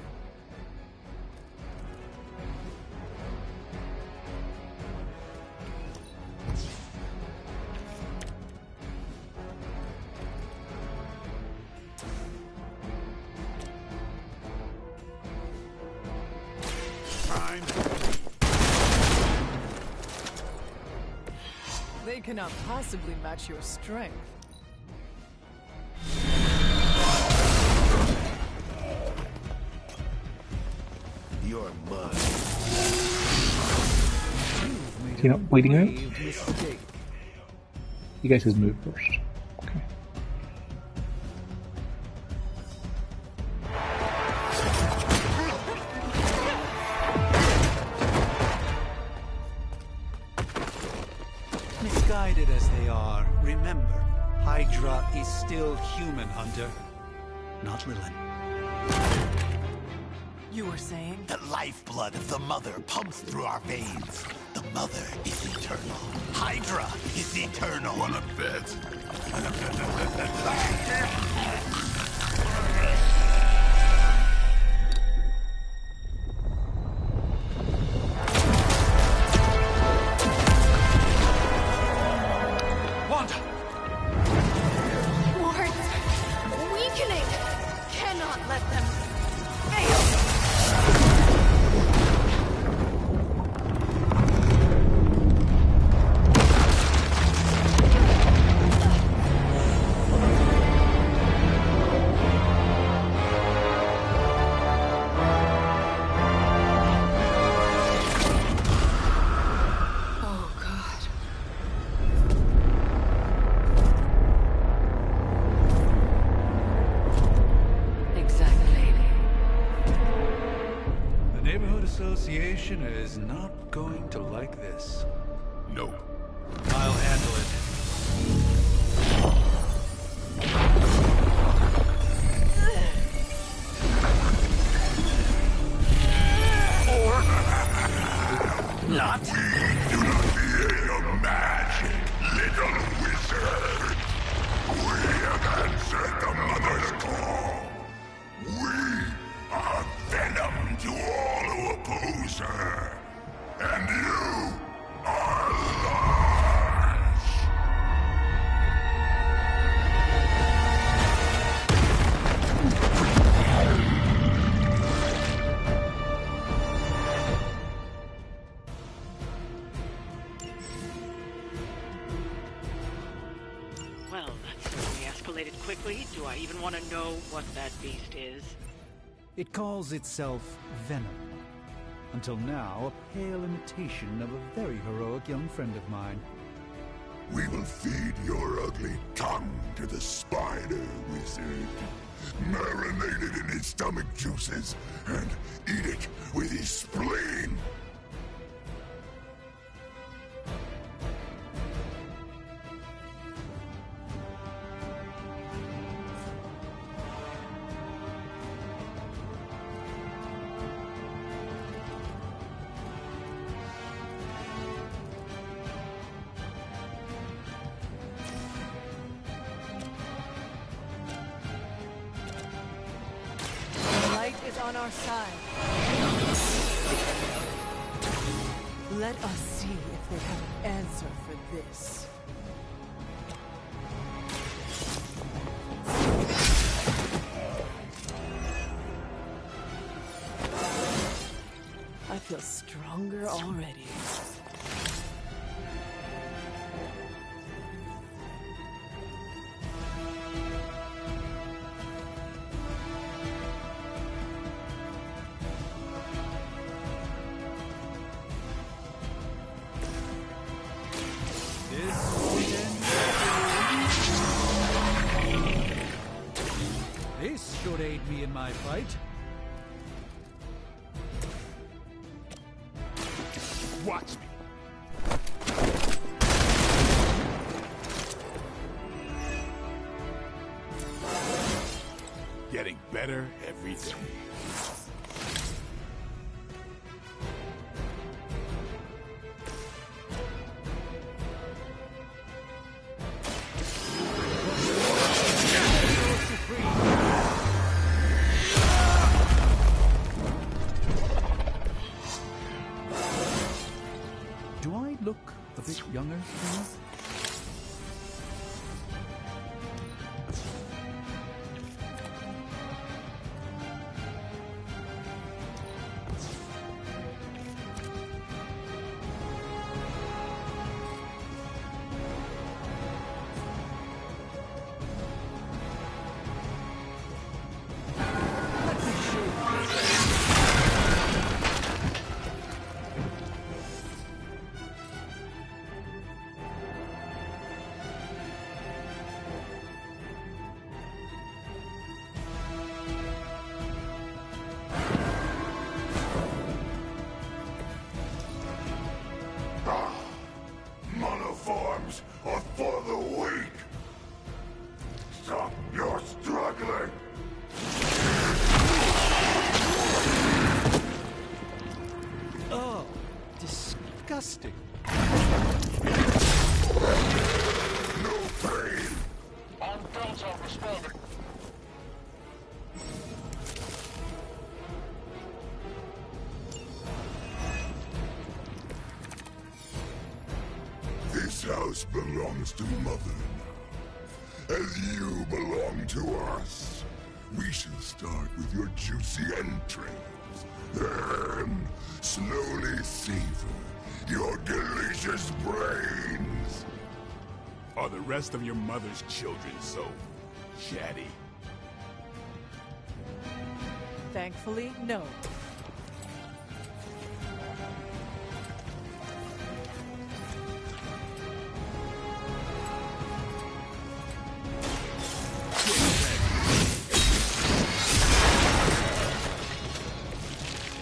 They cannot possibly match your strength. You're mine. Is he not bleeding out? You guys just move first. Okay. Misguided as they are, remember, Hydra is still human, Hunter. Not Lilith. You were saying? The lifeblood of the Mother pumps through our veins. The Mother is eternal. Hydra is eternal. Wanna bet? Wanda! Wards! Weakening! Cannot let them fail! Initiation is not going to like this. No. I'll handle it. Not. We do not fear your magic, little wizard. We have answered the Mother's call. We are venom to all who oppose her. And you are large. Well, that certainly escalated quickly. Do I even want to know what that beast is? It calls itself Venom. Until now, a pale imitation of a very heroic young friend of mine. We will feed your ugly tongue to the spider wizard. Marinate it in his stomach juices and eat it with his spleen. On our side. Let us see if they have an answer for this. I feel stronger already. This should aid me in my fight. Watch me. Getting better every day. Do I look a bit younger to you? Monoforms are for the weak. Stop your struggling. Oh, disgusting. No pain. On Delta responding. This house belongs to Mother now. As you belong to us. We shall start with your juicy entrails. Then slowly savor your delicious brains. Are the rest of your mother's children so chatty? Thankfully, no.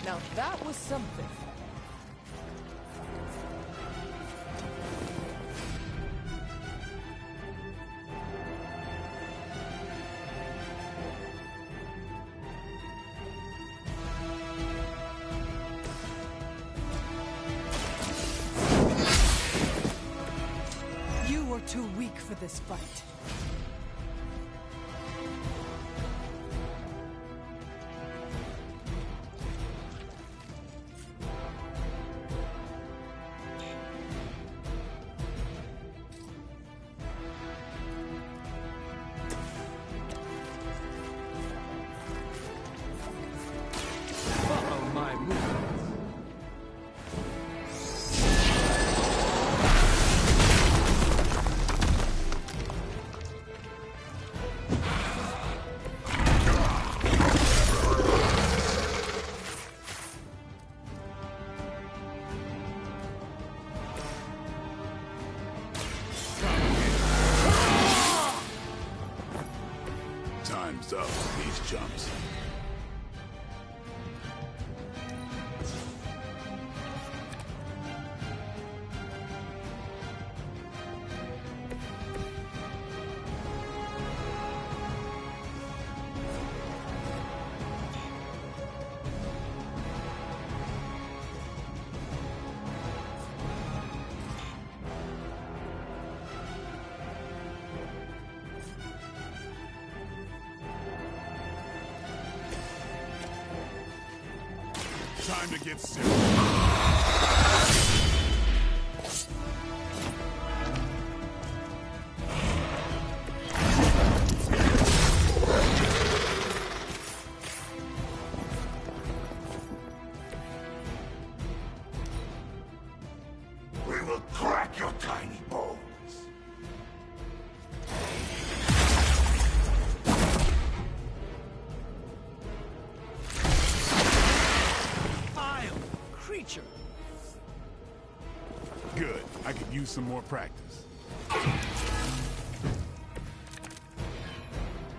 Now that was something. for this fight. Follow my movements. Time's up with these jumps. Time to get serious. We will crack your tiny bones. Vile creature. Good. I could use some more practice.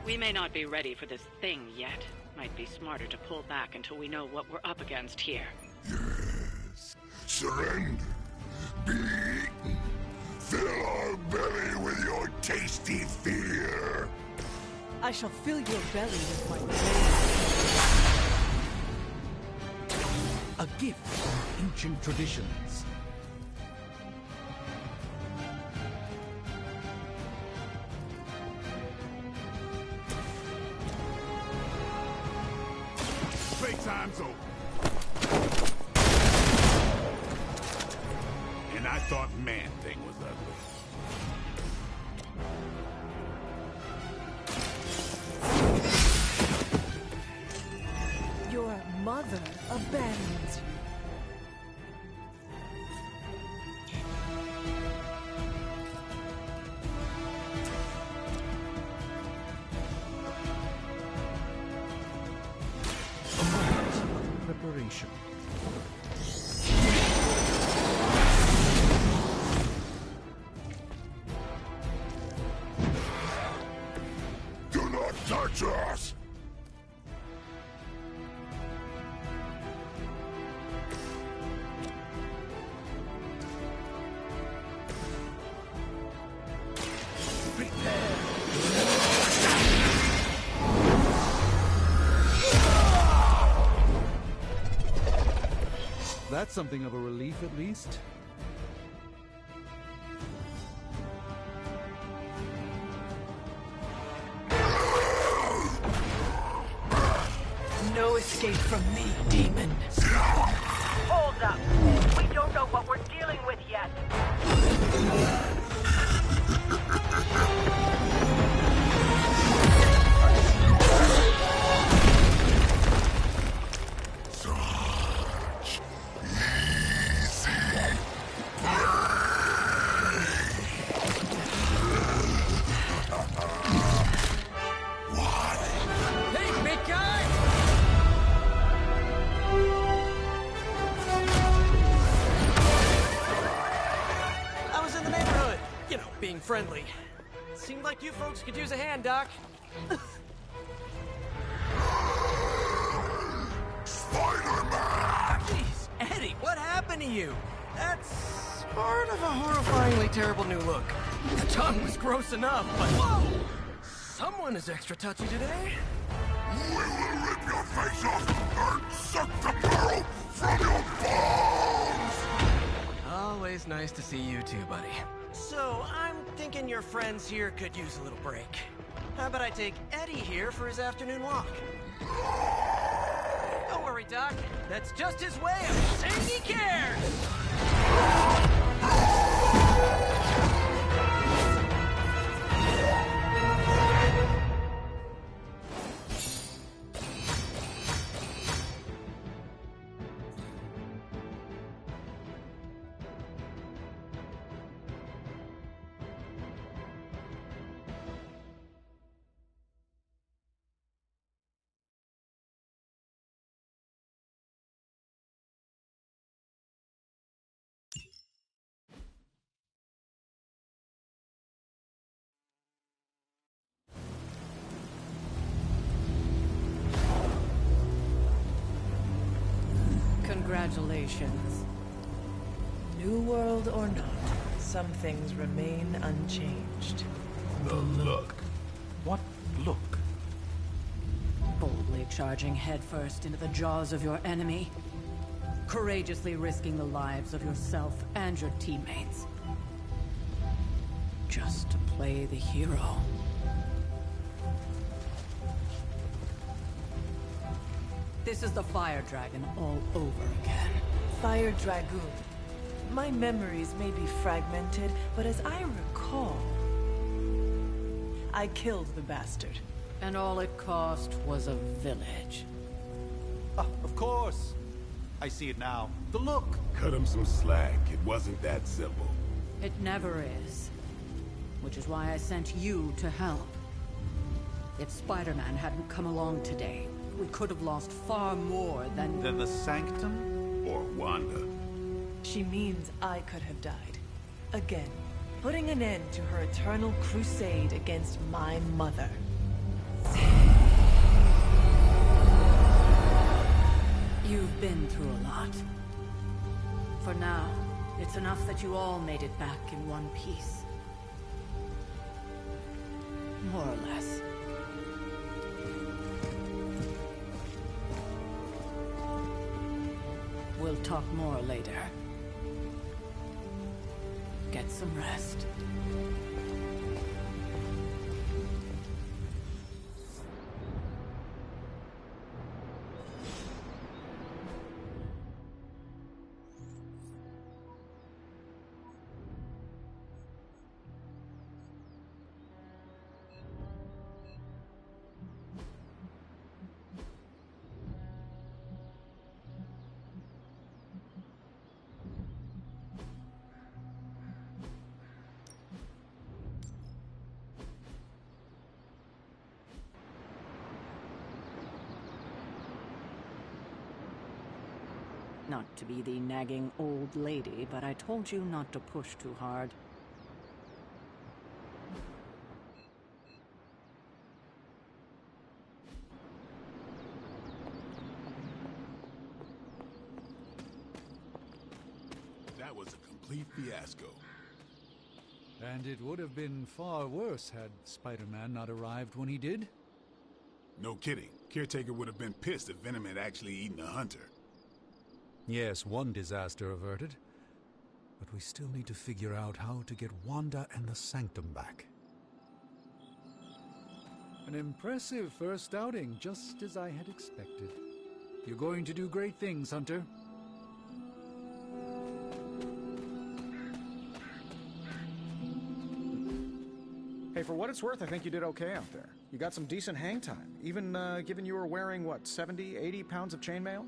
We may not be ready for this thing yet. Might be smarter to pull back until we know what we're up against here. Yes. Surrender. Be eaten. Fill our belly with your tasty fear. I shall fill your belly with my blade. A gift from ancient traditions. Playtime's over. And I thought Man-Thing was ugly. Your mother abandons you. Preparation. Do not touch us! That's something of a relief, at least. No escape from me, demon. Hold up. We don't know what we're dealing with yet. Hey, big guy! I was in the neighborhood. You know, being friendly. Seemed like you folks could use a hand, Doc. Spider-Man! Jeez, Eddie, what happened to you? That's part of a horrifyingly terrible new look. The tongue was gross enough, but whoa! Someone is extra touchy today. We will rip your face off and suck the marrow from your bones! Always nice to see you too, buddy. So, I'm thinking your friends here could use a little break. How about I take Eddie here for his afternoon walk? Don't worry, Doc. That's just his way of saying he cares! Congratulations. New world or not, some things remain unchanged. The look. What look? Boldly charging headfirst into the jaws of your enemy. Courageously risking the lives of yourself and your teammates. Just to play the hero. This is the Fire Dragon all over again. Fire Dragoon. My memories may be fragmented, but as I recall, I killed the bastard. And all it cost was a village. Of course. I see it now. The look. Cut him some slack. It wasn't that simple. It never is. Which is why I sent you to help. If Spider-Man hadn't come along today, we could have lost far more than the Sanctum? Or Wanda. She means I could have died. Again, putting an end to her eternal crusade against my mother. You've been through a lot. For now, it's enough that you all made it back in one piece. More or less. We'll talk more later. Get some rest. Not to be the nagging old lady, but I told you not to push too hard. That was a complete fiasco. And it would have been far worse had Spider-Man not arrived when he did. No kidding. Caretaker would have been pissed if Venom had actually eaten a hunter. Yes, one disaster averted. But we still need to figure out how to get Wanda and the Sanctum back. An impressive first outing, just as I had expected. You're going to do great things, Hunter. Hey, for what it's worth, I think you did okay out there. You got some decent hang time, even given you were wearing, what, 70, 80 pounds of chainmail?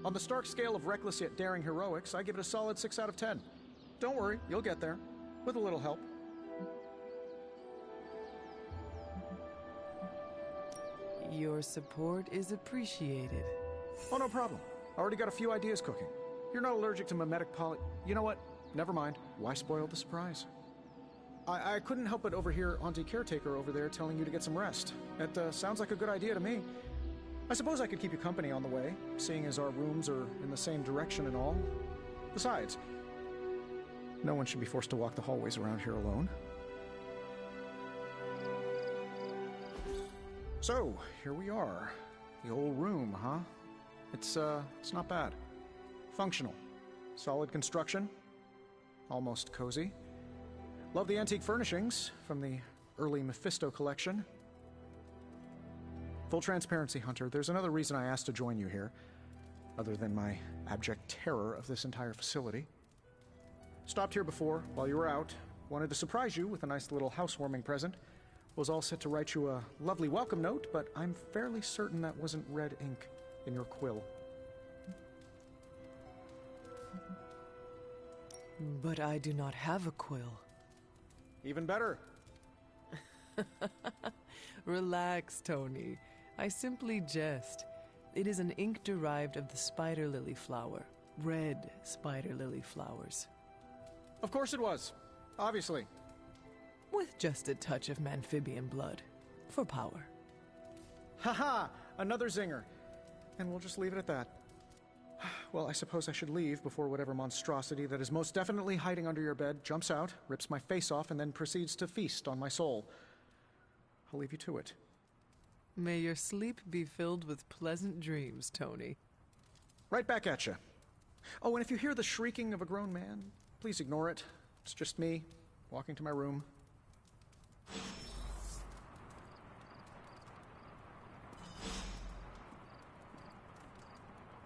On the Stark scale of reckless yet daring heroics, I give it a solid 6 out of 10. Don't worry, you'll get there. With a little help. Your support is appreciated. Oh, no problem. Already got a few ideas cooking. You're not allergic to mimetic poly... You know what? Never mind. Why spoil the surprise? I couldn't help but overhear Auntie Caretaker over there telling you to get some rest. It sounds like a good idea to me. I suppose I could keep you company on the way, seeing as our rooms are in the same direction and all. Besides, no one should be forced to walk the hallways around here alone. So, here we are. The old room, huh? It's not bad. Functional. Solid construction. Almost cozy. Love the antique furnishings from the early Mephisto collection. Full transparency, Hunter, there's another reason I asked to join you here, other than my abject terror of this entire facility. Stopped here before, while you were out. Wanted to surprise you with a nice little housewarming present. Was all set to write you a lovely welcome note, but I'm fairly certain that wasn't red ink in your quill. But I do not have a quill. Even better. Relax, Tony. I simply jest. It is an ink derived of the spider lily flower. Red spider lily flowers. Of course it was. Obviously. With just a touch of amphibian blood. For power. Haha! Another zinger. And we'll just leave it at that. Well, I suppose I should leave before whatever monstrosity that is most definitely hiding under your bed jumps out, rips my face off, and then proceeds to feast on my soul. I'll leave you to it. May your sleep be filled with pleasant dreams, Tony. Right back at you. Oh, and if you hear the shrieking of a grown man, please ignore it. It's just me, walking to my room.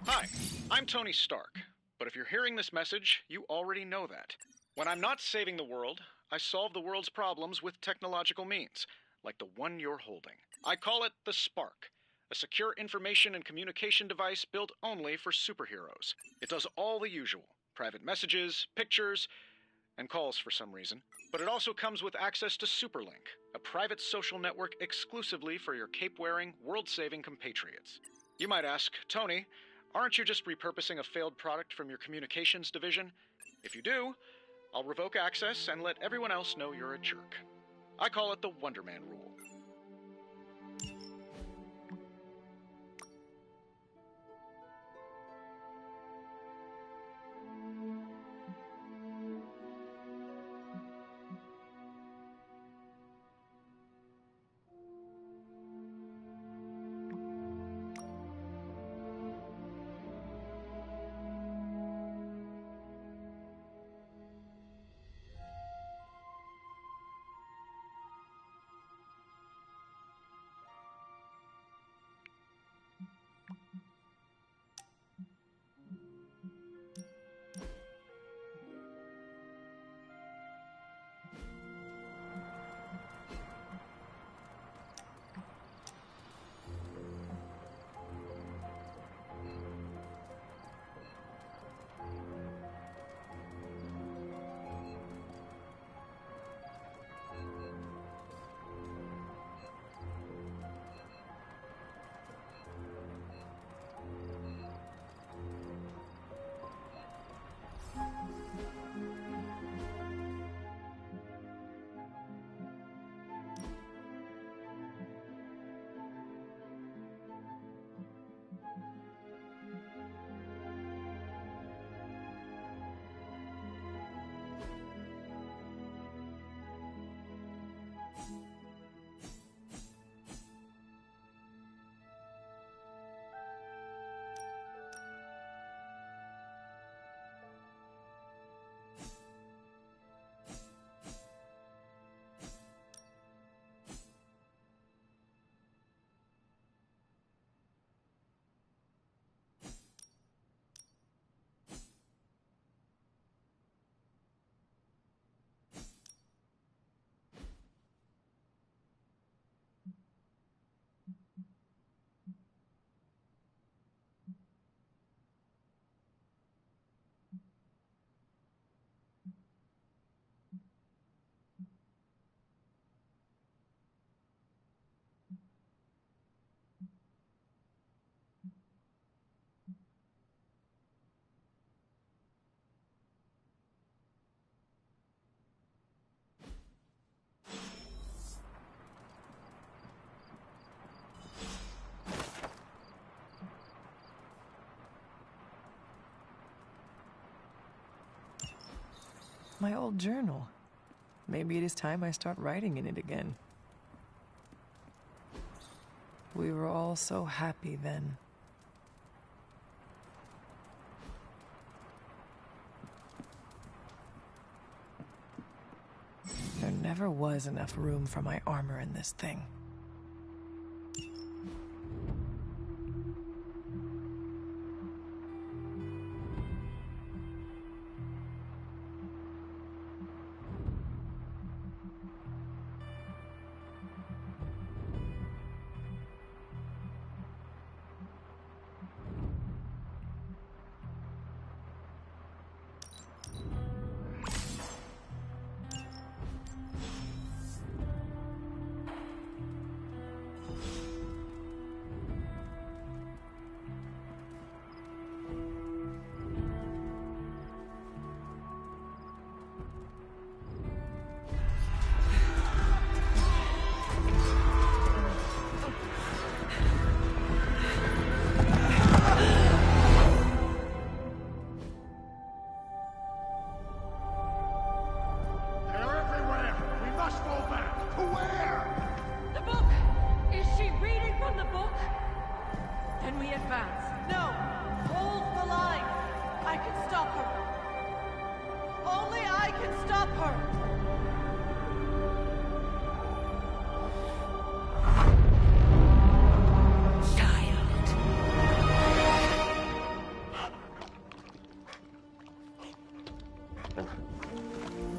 Hi, I'm Tony Stark, but if you're hearing this message, you already know that. When I'm not saving the world, I solve the world's problems with technological means, like the one you're holding. I call it the Spark, a secure information and communication device built only for superheroes. It does all the usual, private messages, pictures, and calls for some reason. But it also comes with access to Superlink, a private social network exclusively for your cape-wearing, world-saving compatriots. You might ask, Tony, aren't you just repurposing a failed product from your communications division? If you do, I'll revoke access and let everyone else know you're a jerk. I call it the Wonder Man rule. My old journal. Maybe it is time I start writing in it again. We were all so happy then. never was enough room for my armor in this thing.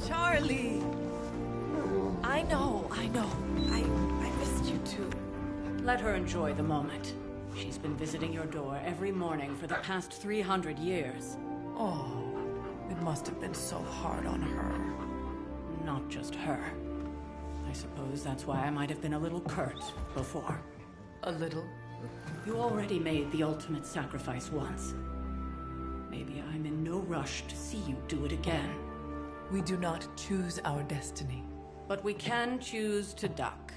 Charlie! I know. I missed you too. Let her enjoy the moment. She's been visiting your door every morning for the past 300 years. Oh, it must have been so hard on her. Not just her. I suppose that's why I might have been a little curt before. A little? You already made the ultimate sacrifice once. Maybe I'm in no rush to see you do it again. We do not choose our destiny. But we can choose to duck.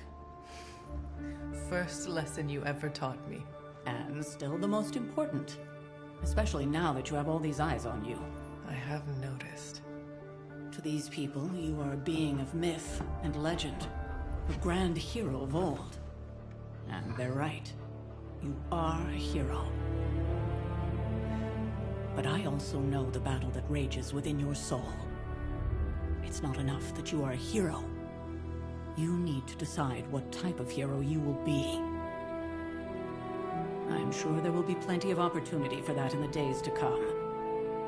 First lesson you ever taught me. And still the most important. Especially now that you have all these eyes on you. I have noticed. To these people, you are a being of myth and legend. A grand hero of old. And they're right. You are a hero. But I also know the battle that rages within your soul. It's not enough that you are a hero. You need to decide what type of hero you will be. I'm sure there will be plenty of opportunity for that in the days to come.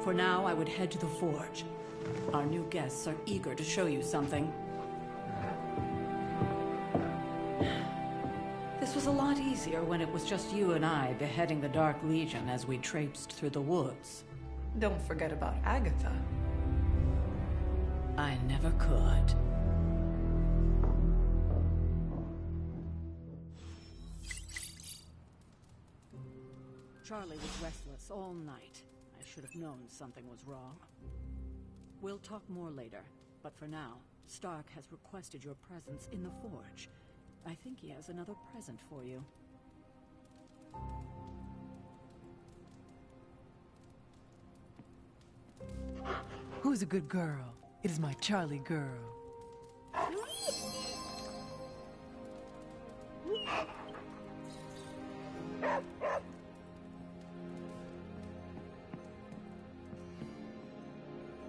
For now, I would head to the Forge. Our new guests are eager to show you something. This was a lot easier when it was just you and I beheading the Dark Legion as we traipsed through the woods. Don't forget about Agatha. I never could. Charlie was restless all night. I should have known something was wrong. We'll talk more later, but for now, Stark has requested your presence in the Forge. I think he has another present for you. Who's a good girl? It is my Charlie girl.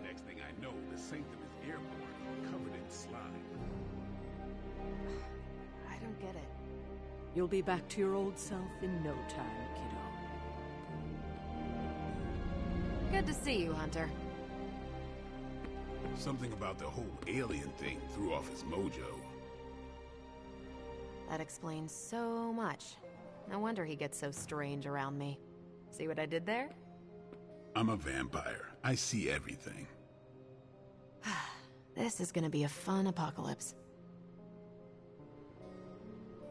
Next thing I know, the Sanctum is airborne, covered in slime. I don't get it. You'll be back to your old self in no time, kiddo. Good to see you, Hunter. Something about the whole alien thing threw off his mojo. That explains so much. No wonder he gets so strange around me. See what I did there? I'm a vampire. I see everything. This is gonna be a fun apocalypse.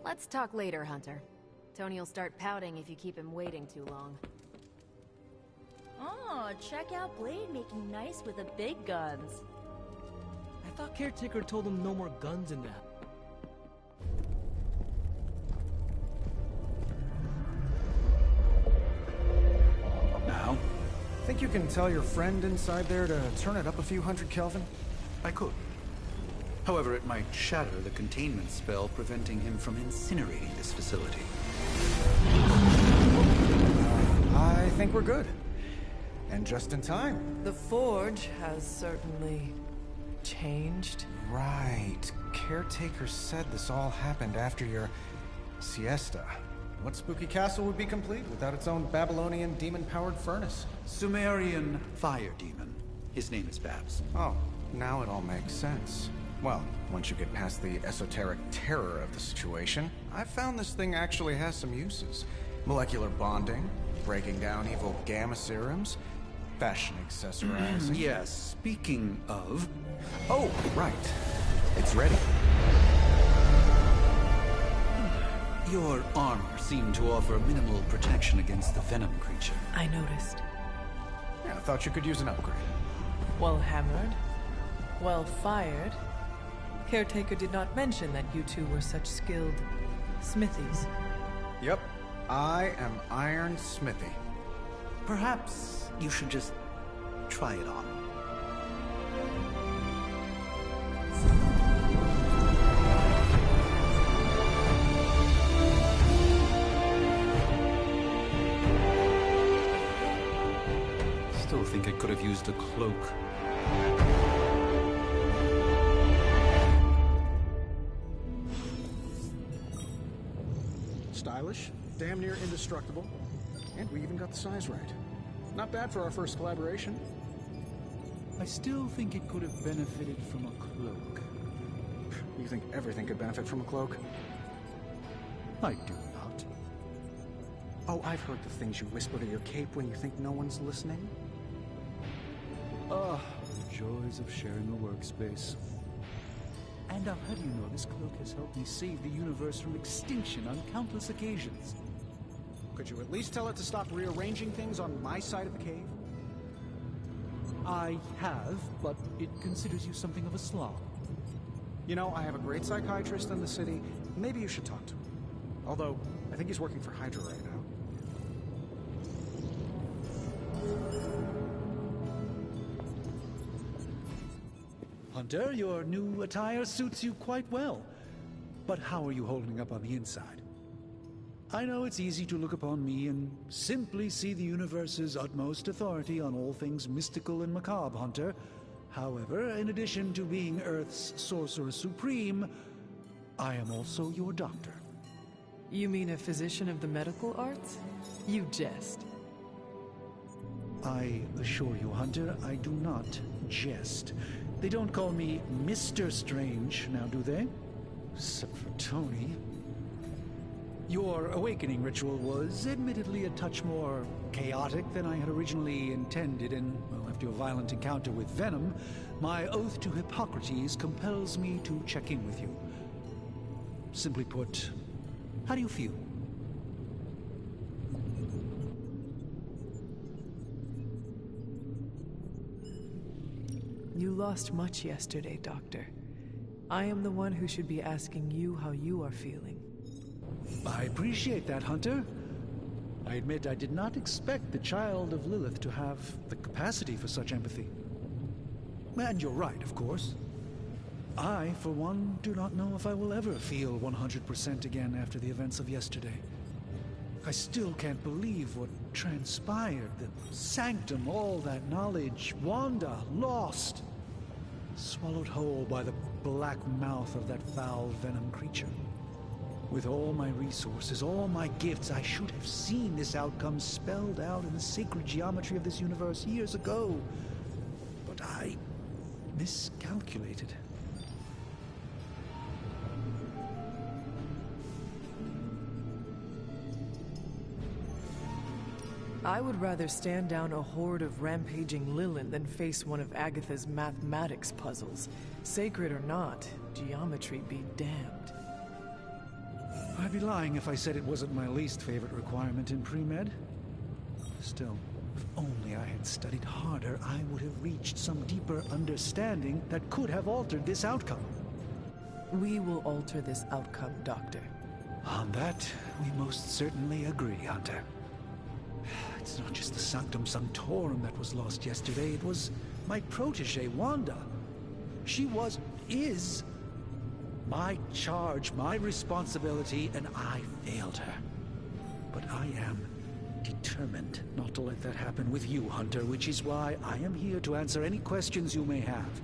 Let's talk later, Hunter. Tony'll start pouting if you keep him waiting too long. Oh, check out Blade making nice with the big guns. I thought Caretaker told him no more guns in that. Now? Think you can tell your friend inside there to turn it up a few hundred Kelvin? I could. However, it might shatter the containment spell preventing him from incinerating this facility. I think we're good. And just in time. The Forge has certainly changed? Right. Caretaker said this all happened after your siesta. What spooky castle would be complete without its own Babylonian demon-powered furnace? Sumerian fire demon. His name is Babs. Oh, now it all makes sense. Well, once you get past the esoteric terror of the situation, I've found this thing actually has some uses. Molecular bonding, breaking down evil gamma serums, fashion accessorizing. Yes, speaking of... Oh, right. It's ready. Your armor seemed to offer minimal protection against the venom creature. I noticed. Yeah, I thought you could use an upgrade. Well hammered. Well fired. Caretaker did not mention that you two were such skilled smithies. Yep. I am Iron Smithy. Perhaps you should just try it on. Still think I could have used a cloak. Stylish, damn near indestructible, and we even got the size right. Not bad for our first collaboration. I still think it could have benefited from a cloak. You think everything could benefit from a cloak? I do not. Oh, I've heard the things you whisper to your cape when you think no one's listening. Ah, the joys of sharing a workspace. And I'll have you know this cloak has helped me save the universe from extinction on countless occasions. Could you at least tell it to stop rearranging things on my side of the cave? I have, but it considers you something of a slob. You know, I have a great psychiatrist in the city. Maybe you should talk to him. Although, I think he's working for Hydra right now. Hunter, your new attire suits you quite well. But how are you holding up on the inside? I know it's easy to look upon me and simply see the universe's utmost authority on all things mystical and macabre, Hunter. However, in addition to being Earth's Sorcerer Supreme, I am also your doctor. You mean a physician of the medical arts? You jest. I assure you, Hunter, I do not jest. They don't call me Mr. Strange, now do they? Except for Tony. Your awakening ritual was admittedly a touch more chaotic than I had originally intended, and, well, after a violent encounter with Venom, my oath to Hippocrates compels me to check in with you. Simply put, how do you feel? You lost much yesterday, Doctor. I am the one who should be asking you how you are feeling. I appreciate that, Hunter. I admit I did not expect the child of Lilith to have the capacity for such empathy. And you're right, of course. I, for one, do not know if I will ever feel 100% again after the events of yesterday. I still can't believe what transpired. The sanctum, all that knowledge, Wanda, lost. Swallowed whole by the black mouth of that foul venom creature. With all my resources, all my gifts, I should have seen this outcome spelled out in the sacred geometry of this universe years ago. But I miscalculated. I would rather stand down a horde of rampaging Lilin than face one of Agatha's mathematics puzzles. Sacred or not, geometry be damned. I'd be lying if I said it wasn't my least favorite requirement in pre-med. Still, if only I had studied harder, I would have reached some deeper understanding that could have altered this outcome. We will alter this outcome, Doctor. On that, we most certainly agree, Hunter. It's not just the Sanctum Sanctorum that was lost yesterday, it was my protege, Wanda. She is my charge, my responsibility, and I failed her. But I am determined not to let that happen with you, Hunter, which is why I am here to answer any questions you may have.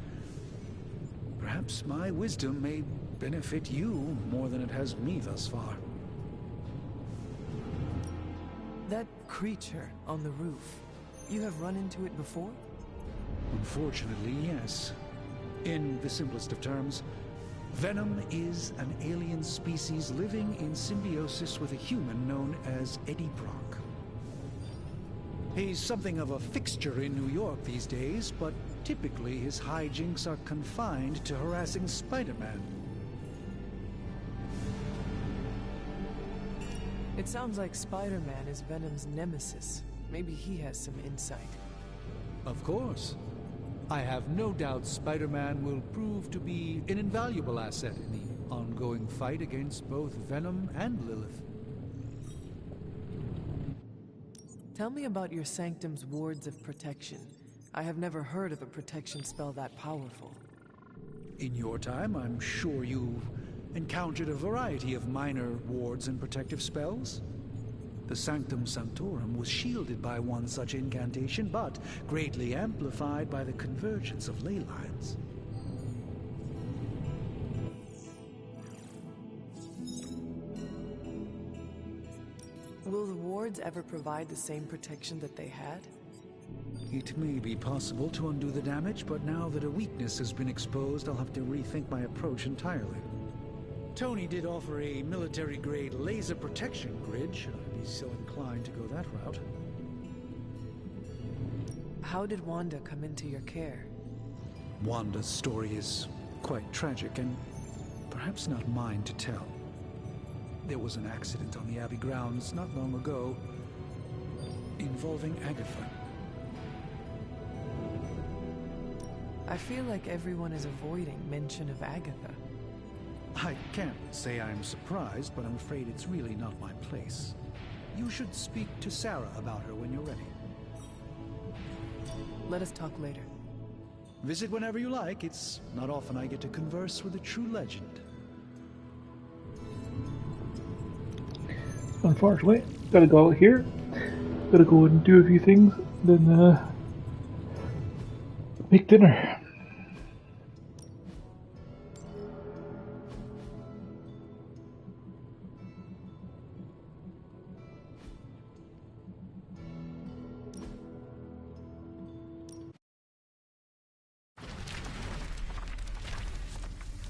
Perhaps my wisdom may benefit you more than it has me thus far. That creature on the roof, you have run into it before? Unfortunately, yes. In the simplest of terms, Venom is an alien species living in symbiosis with a human known as Eddie Brock. He's something of a fixture in New York these days, but typically his hijinks are confined to harassing Spider-Man. It sounds like Spider-Man is Venom's nemesis. Maybe he has some insight. Of course. I have no doubt Spider-Man will prove to be an invaluable asset in the ongoing fight against both Venom and Lilith. Tell me about your Sanctum's wards of protection. I have never heard of a protection spell that powerful. In your time, I'm sure you've encountered a variety of minor wards and protective spells. The Sanctum Sanctorum was shielded by one such incantation, but greatly amplified by the convergence of ley lines. Will the wards ever provide the same protection that they had? It may be possible to undo the damage, but now that a weakness has been exposed, I'll have to rethink my approach entirely. Tony did offer a military-grade laser protection grid, should I be so inclined to go that route. How did Wanda come into your care? Wanda's story is quite tragic, and perhaps not mine to tell. There was an accident on the Abbey grounds not long ago, involving Agatha. I feel like everyone is avoiding mention of Agatha. I can't say I'm surprised, but I'm afraid it's really not my place. You should speak to Sarah about her when you're ready. Let us talk later. Visit whenever you like. It's not often I get to converse with a true legend. Unfortunately, gotta go out here. Gotta go and do a few things, then make dinner.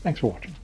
Thanks for watching.